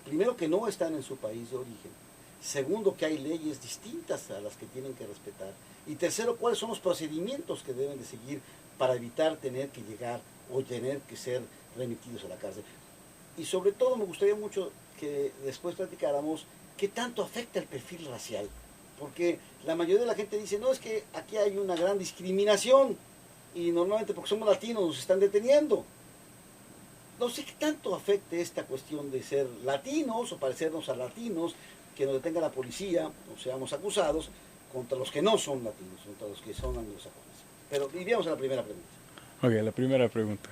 primero, que no están en su país de origen, segundo, que hay leyes distintas a las que tienen que respetar, y tercero, cuáles son los procedimientos que deben de seguir para evitar tener que llegar o tener que ser remitidos a la cárcel? Y sobre todo me gustaría mucho que después platicáramos qué tanto afecta el perfil racial, porque la mayoría de la gente dice, no, es que aquí hay una gran discriminación y normalmente porque somos latinos nos están deteniendo. No sé qué tanto afecte esta cuestión de ser latinos o parecernos a latinos, que nos detenga la policía o seamos acusados, contra los que no son latinos, contra los que son anglosajones. Pero iríamos a la primera pregunta. Ok, la primera pregunta.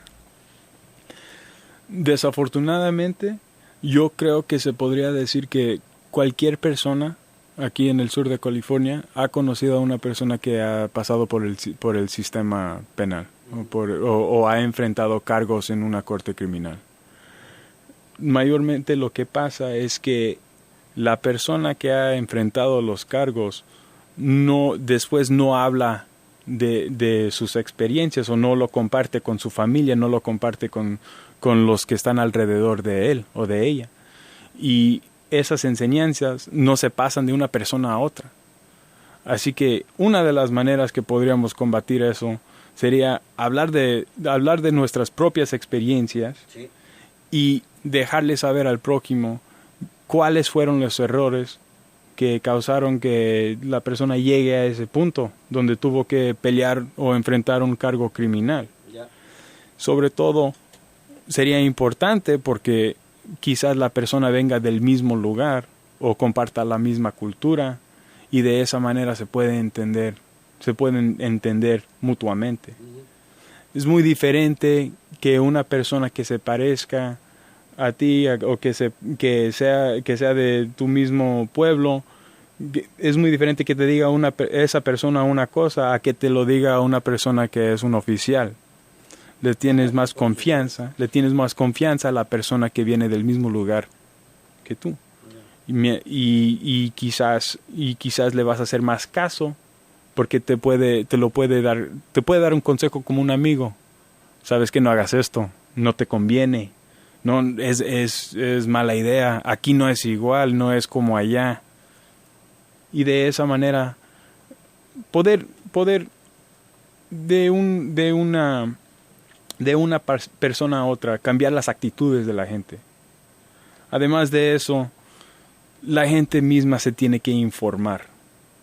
Desafortunadamente, yo creo que se podría decir que cualquier persona aquí en el sur de California ha conocido a una persona que ha pasado por el sistema penal o ha enfrentado cargos en una corte criminal. Mayormente lo que pasa es que la persona que ha enfrentado los cargos después no habla de sus experiencias o no lo comparte con su familia, no lo comparte con los que están alrededor de él o de ella. Y esas enseñanzas no se pasan de una persona a otra. Así que una de las maneras que podríamos combatir eso sería hablar de nuestras propias experiencias, sí, y dejarle saber al prójimo cuáles fueron los errores que causaron que la persona llegue a ese punto donde tuvo que pelear o enfrentar un cargo criminal. Yeah. Sobre todo, sería importante porque quizás la persona venga del mismo lugar o comparta la misma cultura, y de esa manera se pueden entender mutuamente. Es muy diferente que una persona que se parezca a ti o que sea de tu mismo pueblo, es muy diferente que te diga esa persona una cosa a que te lo diga una persona que es un oficial. Le tienes más confianza a la persona que viene del mismo lugar que tú. Y quizás le vas a hacer más caso porque te puede dar un consejo como un amigo. Sabes que no hagas esto, no te conviene, no es mala idea, aquí no es igual, no es como allá. Y de esa manera poder de una persona a otra cambiar las actitudes de la gente. Además de eso, la gente misma se tiene que informar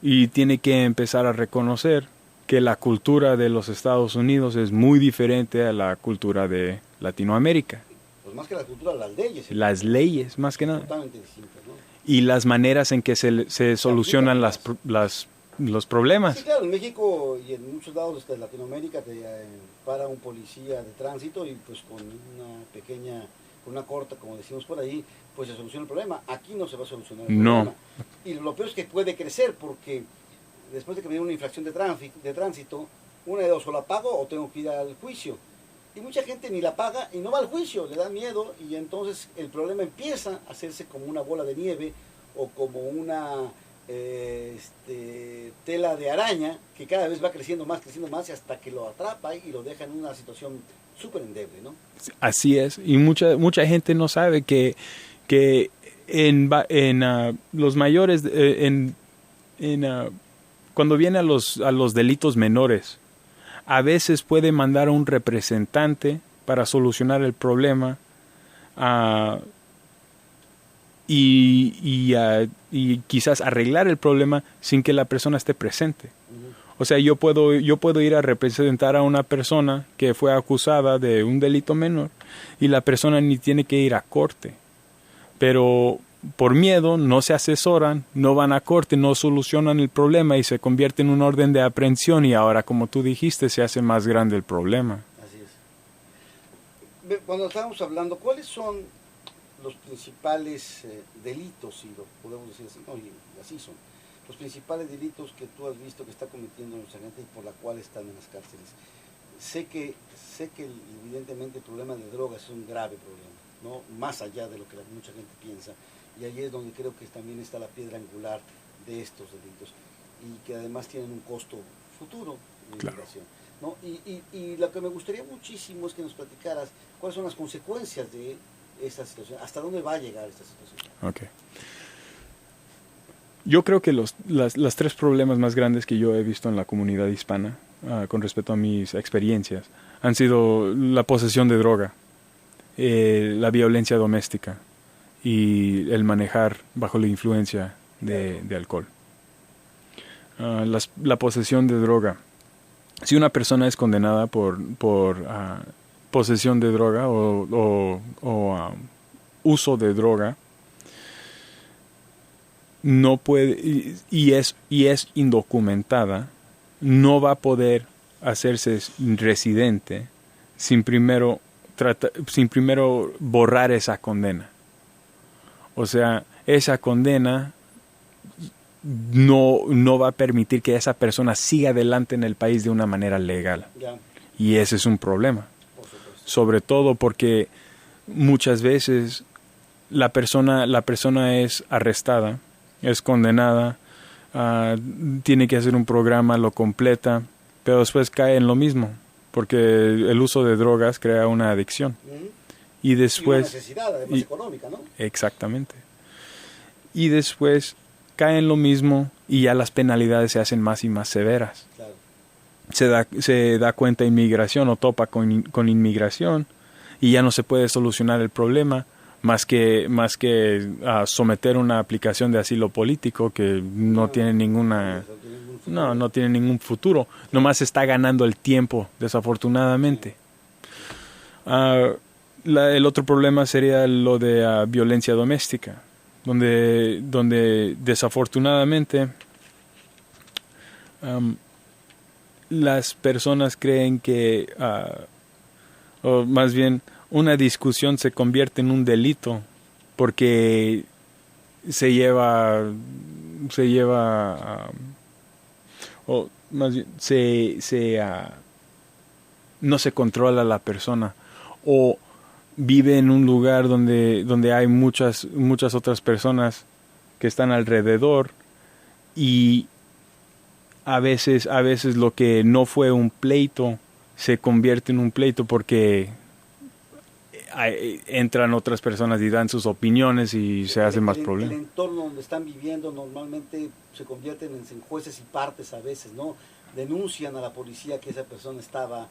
y tiene que empezar a reconocer que la cultura de los Estados Unidos es muy diferente a la cultura de Latinoamérica. Pues más que la cultura, las leyes. Las leyes, más que nada. Totalmente distintas, ¿no? Y las maneras en que se solucionan los problemas. Sí, claro, en México y en muchos lados de Latinoamérica te para un policía de tránsito y pues con una corta, como decimos por ahí, pues se soluciona el problema. Aquí no se va a solucionar el problema. Y lo peor es que puede crecer porque después de que me dé una infracción de tránsito, una de dos, o la pago o tengo que ir al juicio. Y mucha gente ni la paga y no va al juicio, le da miedo, y entonces el problema empieza a hacerse como una bola de nieve o como una tela de araña que cada vez va creciendo más y hasta que lo atrapa y lo deja en una situación súper endeble, ¿no? Así es, y mucha gente no sabe que en los mayores cuando viene a los delitos menores, a veces puede mandar a un representante para solucionar el problema y quizás arreglar el problema sin que la persona esté presente. O sea, yo puedo ir a representar a una persona que fue acusada de un delito menor y la persona ni tiene que ir a corte. Pero por miedo no se asesoran, no van a corte, no solucionan el problema y se convierte en un orden de aprehensión y ahora, como tú dijiste, se hace más grande el problema. Así es. Cuando estábamos hablando, ¿cuáles son los principales delitos, si lo podemos decir así, no, y así son, los principales delitos que tú has visto que está cometiendo nuestra gente y por la cual están en las cárceles? Sé que evidentemente el problema de drogas es un grave problema, ¿no? Más allá de lo que mucha gente piensa, y ahí es donde creo que también está la piedra angular de estos delitos, y que además tienen un costo futuro de inmigración, ¿no? Y lo que me gustaría muchísimo es que nos platicaras cuáles son las consecuencias de esta situación, hasta dónde va a llegar esta situación. Okay. Yo creo que los tres problemas más grandes que yo he visto en la comunidad hispana, con respecto a mis experiencias, han sido la posesión de droga, la violencia doméstica y el manejar bajo la influencia de alcohol. La posesión de droga. Si una persona es condenada por posesión de droga o uso de droga, no puede y es indocumentada, no va a poder hacerse residente sin primero borrar esa condena. O sea, esa condena no va a permitir que esa persona siga adelante en el país de una manera legal. Y ese es un problema. Sobre todo porque muchas veces la persona es arrestada, es condenada, tiene que hacer un programa, lo completa, pero después cae en lo mismo, porque el uso de drogas crea una adicción. Y después... Y una necesidad, además económica, ¿no? Exactamente. Y después cae en lo mismo y ya las penalidades se hacen más y más severas. Claro. Se da cuenta inmigración o topa con inmigración y ya no se puede solucionar el problema más que someter una aplicación de asilo político que no tiene no tiene ningún futuro, nomás está ganando el tiempo, desafortunadamente. El otro problema sería lo de violencia doméstica, donde desafortunadamente las personas creen que, o más bien, una discusión se convierte en un delito porque o más bien, no se controla la persona o vive en un lugar donde hay muchas otras personas que están alrededor y a veces lo que no fue un pleito se convierte en un pleito porque entran otras personas y dan sus opiniones y se hacen más problemas. El entorno donde están viviendo normalmente se convierten en jueces y partes a veces, ¿no? Denuncian a la policía que esa persona estaba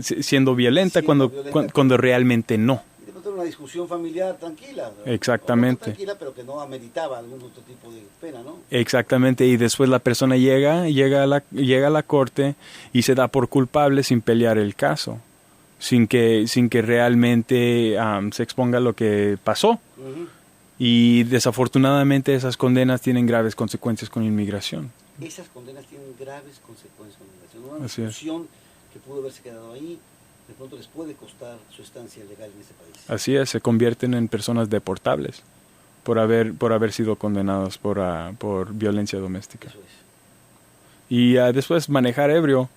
siendo violenta cuando realmente no. Y de pronto una discusión familiar tranquila. Exactamente. Tranquila, pero que no ameritaba algún otro tipo de pena, ¿no? Exactamente, y después la persona llega a la corte y se da por culpable sin pelear el caso, sin que realmente se exponga lo que pasó. Uh-huh. Y desafortunadamente esas condenas tienen graves consecuencias con inmigración. Esas condenas tienen graves consecuencias con inmigración. Una discusión que pudo haberse quedado ahí, de pronto les puede costar su estancia legal en ese país. Así es, se convierten en personas deportables por haber sido condenados por violencia doméstica. Eso es. Y después manejar ebrio.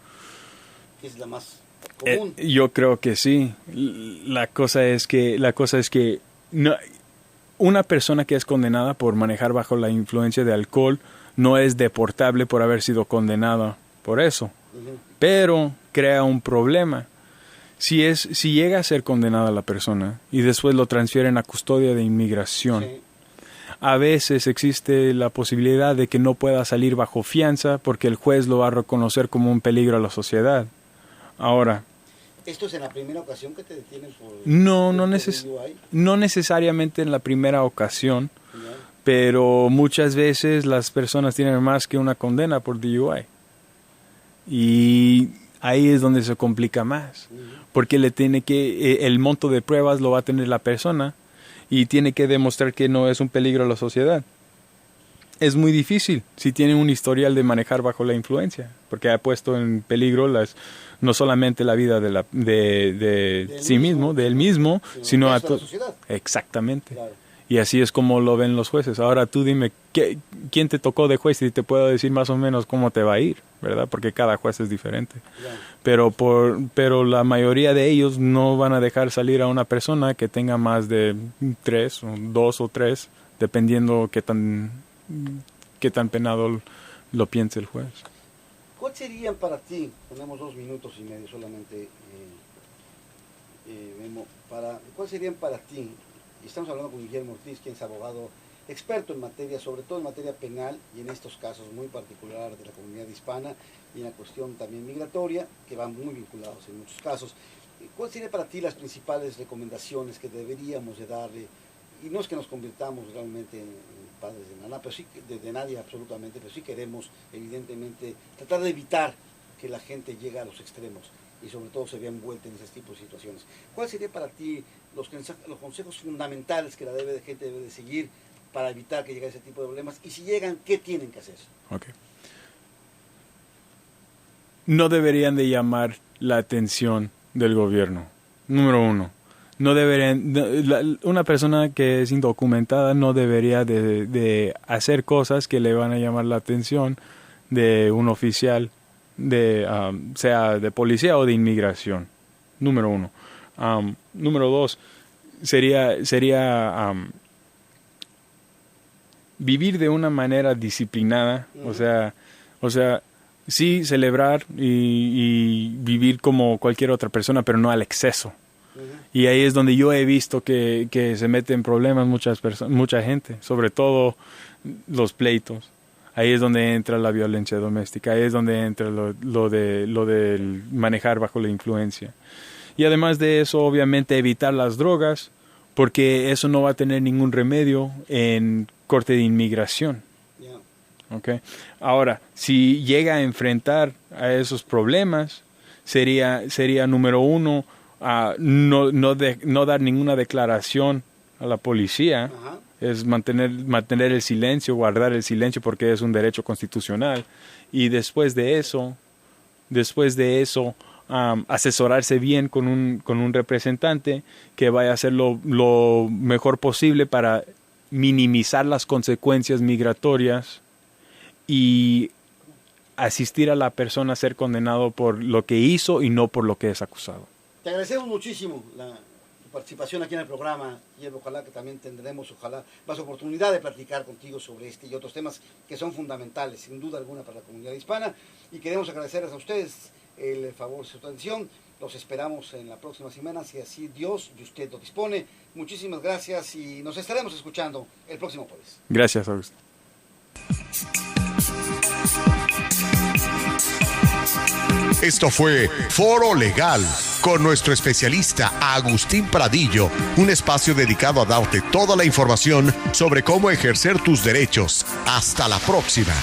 ¿Qué es la más común? Yo creo que sí. La cosa es que no, una persona que es condenada por manejar bajo la influencia de alcohol no es deportable por haber sido condenada por eso. Uh-huh. Pero crea un problema. Si llega a ser condenada la persona y después lo transfieren a custodia de inmigración, sí, a veces existe la posibilidad de que no pueda salir bajo fianza porque el juez lo va a reconocer como un peligro a la sociedad. Ahora, ¿esto es en la primera ocasión que te detienen por no necesariamente en la primera ocasión, pero muchas veces las personas tienen más que una condena por DUI. Y ahí es donde se complica más, porque el monto de pruebas lo va a tener la persona y tiene que demostrar que no es un peligro a la sociedad. Es muy difícil si tiene un historial de manejar bajo la influencia, porque ha puesto en peligro no solamente la vida de sí mismo, de él mismo, sino a toda la sociedad. Exactamente. Claro. Y así es como lo ven los jueces. Ahora tú dime, ¿quién te tocó de juez? Y te puedo decir más o menos cómo te va a ir, ¿verdad? Porque cada juez es diferente. Claro. Pero la mayoría de ellos no van a dejar salir a una persona que tenga más de 3, o 2 o 3, dependiendo qué tan penado lo piense el juez. ¿Cuál serían para ti, tenemos 2 minutos y medio solamente, Memo, ¿cuál serían para ti? Y estamos hablando con Guillermo Ortiz, quien es abogado experto en materia, sobre todo en materia penal y en estos casos muy particular de la comunidad hispana y en la cuestión también migratoria, que van muy vinculados en muchos casos. ¿Cuáles serían para ti las principales recomendaciones que deberíamos de darle? Y no es que nos convirtamos realmente en padres de nada, pero sí de nadie absolutamente, pero sí queremos evidentemente tratar de evitar que la gente llegue a los extremos y sobre todo se vea envuelta en ese tipo de situaciones. ¿Cuáles serían para ti los consejos fundamentales que la gente debe de seguir para evitar que llegue a ese tipo de problemas? Y si llegan, ¿qué tienen que hacer? Okay. No deberían de llamar la atención del gobierno. Número 1. No deberían, una persona que es indocumentada no debería de hacer cosas que le van a llamar la atención de un oficial, sea de policía o de inmigración. Número 1. Número 2, sería vivir de una manera disciplinada, o sea, sí celebrar y vivir como cualquier otra persona, pero no al exceso. Y ahí es donde yo he visto que se mete en problemas mucha gente, sobre todo los pleitos. Ahí es donde entra la violencia doméstica, ahí es donde entra lo del manejar bajo la influencia. Y además de eso, obviamente, evitar las drogas, porque eso no va a tener ningún remedio en corte de inmigración. Okay. Ahora, si llega a enfrentar a esos problemas, sería número 1, no dar ninguna declaración a la policía. Es mantener el silencio, guardar el silencio, porque es un derecho constitucional. Y después de eso, asesorarse bien con un representante que vaya a hacer lo mejor posible para minimizar las consecuencias migratorias y asistir a la persona a ser condenado por lo que hizo y no por lo que es acusado. Te agradecemos muchísimo tu participación aquí en el programa y ojalá que también tendremos más oportunidad de platicar contigo sobre este y otros temas que son fundamentales, sin duda alguna, para la comunidad hispana. Y queremos agradecerles a ustedes el favor de su atención. Los esperamos en la próxima semana, si así Dios y usted lo dispone. Muchísimas gracias y nos estaremos escuchando el próximo jueves. Gracias, Augusto. Esto fue Foro Legal con nuestro especialista Agustín Pradillo, un espacio dedicado a darte toda la información sobre cómo ejercer tus derechos. Hasta la próxima.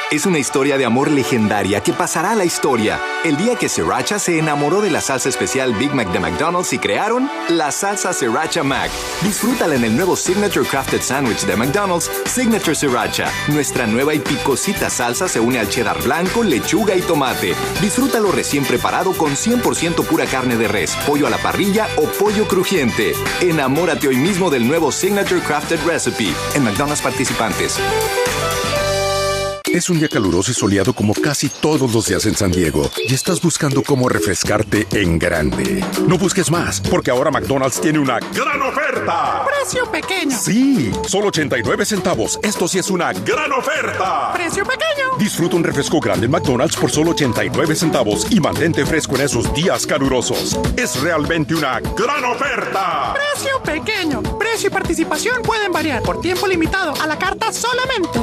Es una historia de amor legendaria que pasará a la historia. El día que Sriracha se enamoró de la salsa especial Big Mac de McDonald's y crearon la salsa Sriracha Mac. Disfrútala en el nuevo Signature Crafted Sandwich de McDonald's, Signature Sriracha. Nuestra nueva y picosita salsa se une al cheddar blanco, lechuga y tomate. Disfrútalo recién preparado con 100% pura carne de res, pollo a la parrilla o pollo crujiente. Enamórate hoy mismo del nuevo Signature Crafted Recipe en McDonald's participantes. Es un día caluroso y soleado como casi todos los días en San Diego y estás buscando cómo refrescarte en grande. No busques más, porque ahora McDonald's tiene una gran oferta. ¡Precio pequeño! Sí, solo 89 centavos. Esto sí es una gran oferta. ¡Precio pequeño! Disfruta un refresco grande en McDonald's por solo 89 centavos y mantente fresco en esos días calurosos. Es realmente una gran oferta. ¡Precio pequeño! Precio y participación pueden variar por tiempo limitado a la carta solamente.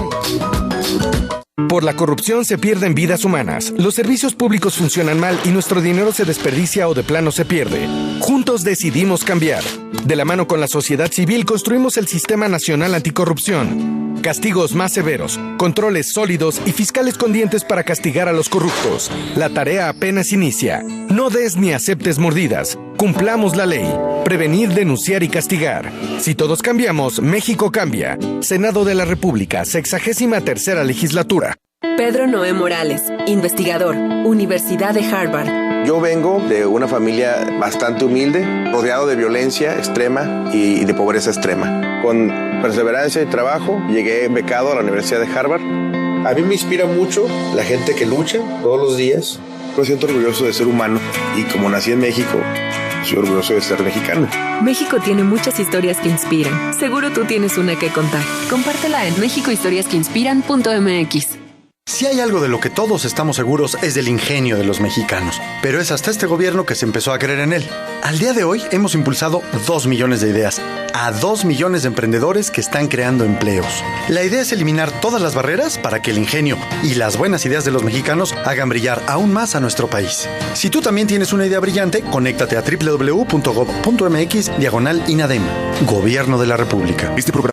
Por la corrupción se pierden vidas humanas, los servicios públicos funcionan mal y nuestro dinero se desperdicia o de plano se pierde. Juntos decidimos cambiar. De la mano con la sociedad civil construimos el Sistema Nacional Anticorrupción. Castigos más severos, controles sólidos y fiscales con dientes para castigar a los corruptos. La tarea apenas inicia. No des ni aceptes mordidas. Cumplamos la ley. Prevenir, denunciar y castigar. Si todos cambiamos, México cambia. Senado de la República, 63ª legislatura. Pedro Noé Morales, investigador, Universidad de Harvard. Yo vengo de una familia bastante humilde, rodeado de violencia extrema y de pobreza extrema. Con perseverancia y trabajo, llegué becado a la Universidad de Harvard. A mí me inspira mucho la gente que lucha todos los días. Me siento orgulloso de ser humano y como nací en México, soy orgulloso de ser mexicano. México tiene muchas historias que inspiran. Seguro tú tienes una que contar. Compártela en mexicohistoriasqueinspiran.mx. Si hay algo de lo que todos estamos seguros es del ingenio de los mexicanos, pero es hasta este gobierno que se empezó a creer en él. Al día de hoy hemos impulsado 2 millones de ideas a 2 millones de emprendedores que están creando empleos. La idea es eliminar todas las barreras para que el ingenio y las buenas ideas de los mexicanos hagan brillar aún más a nuestro país. Si tú también tienes una idea brillante, conéctate a www.gov.mx/INADEM. Gobierno de la República. Este programa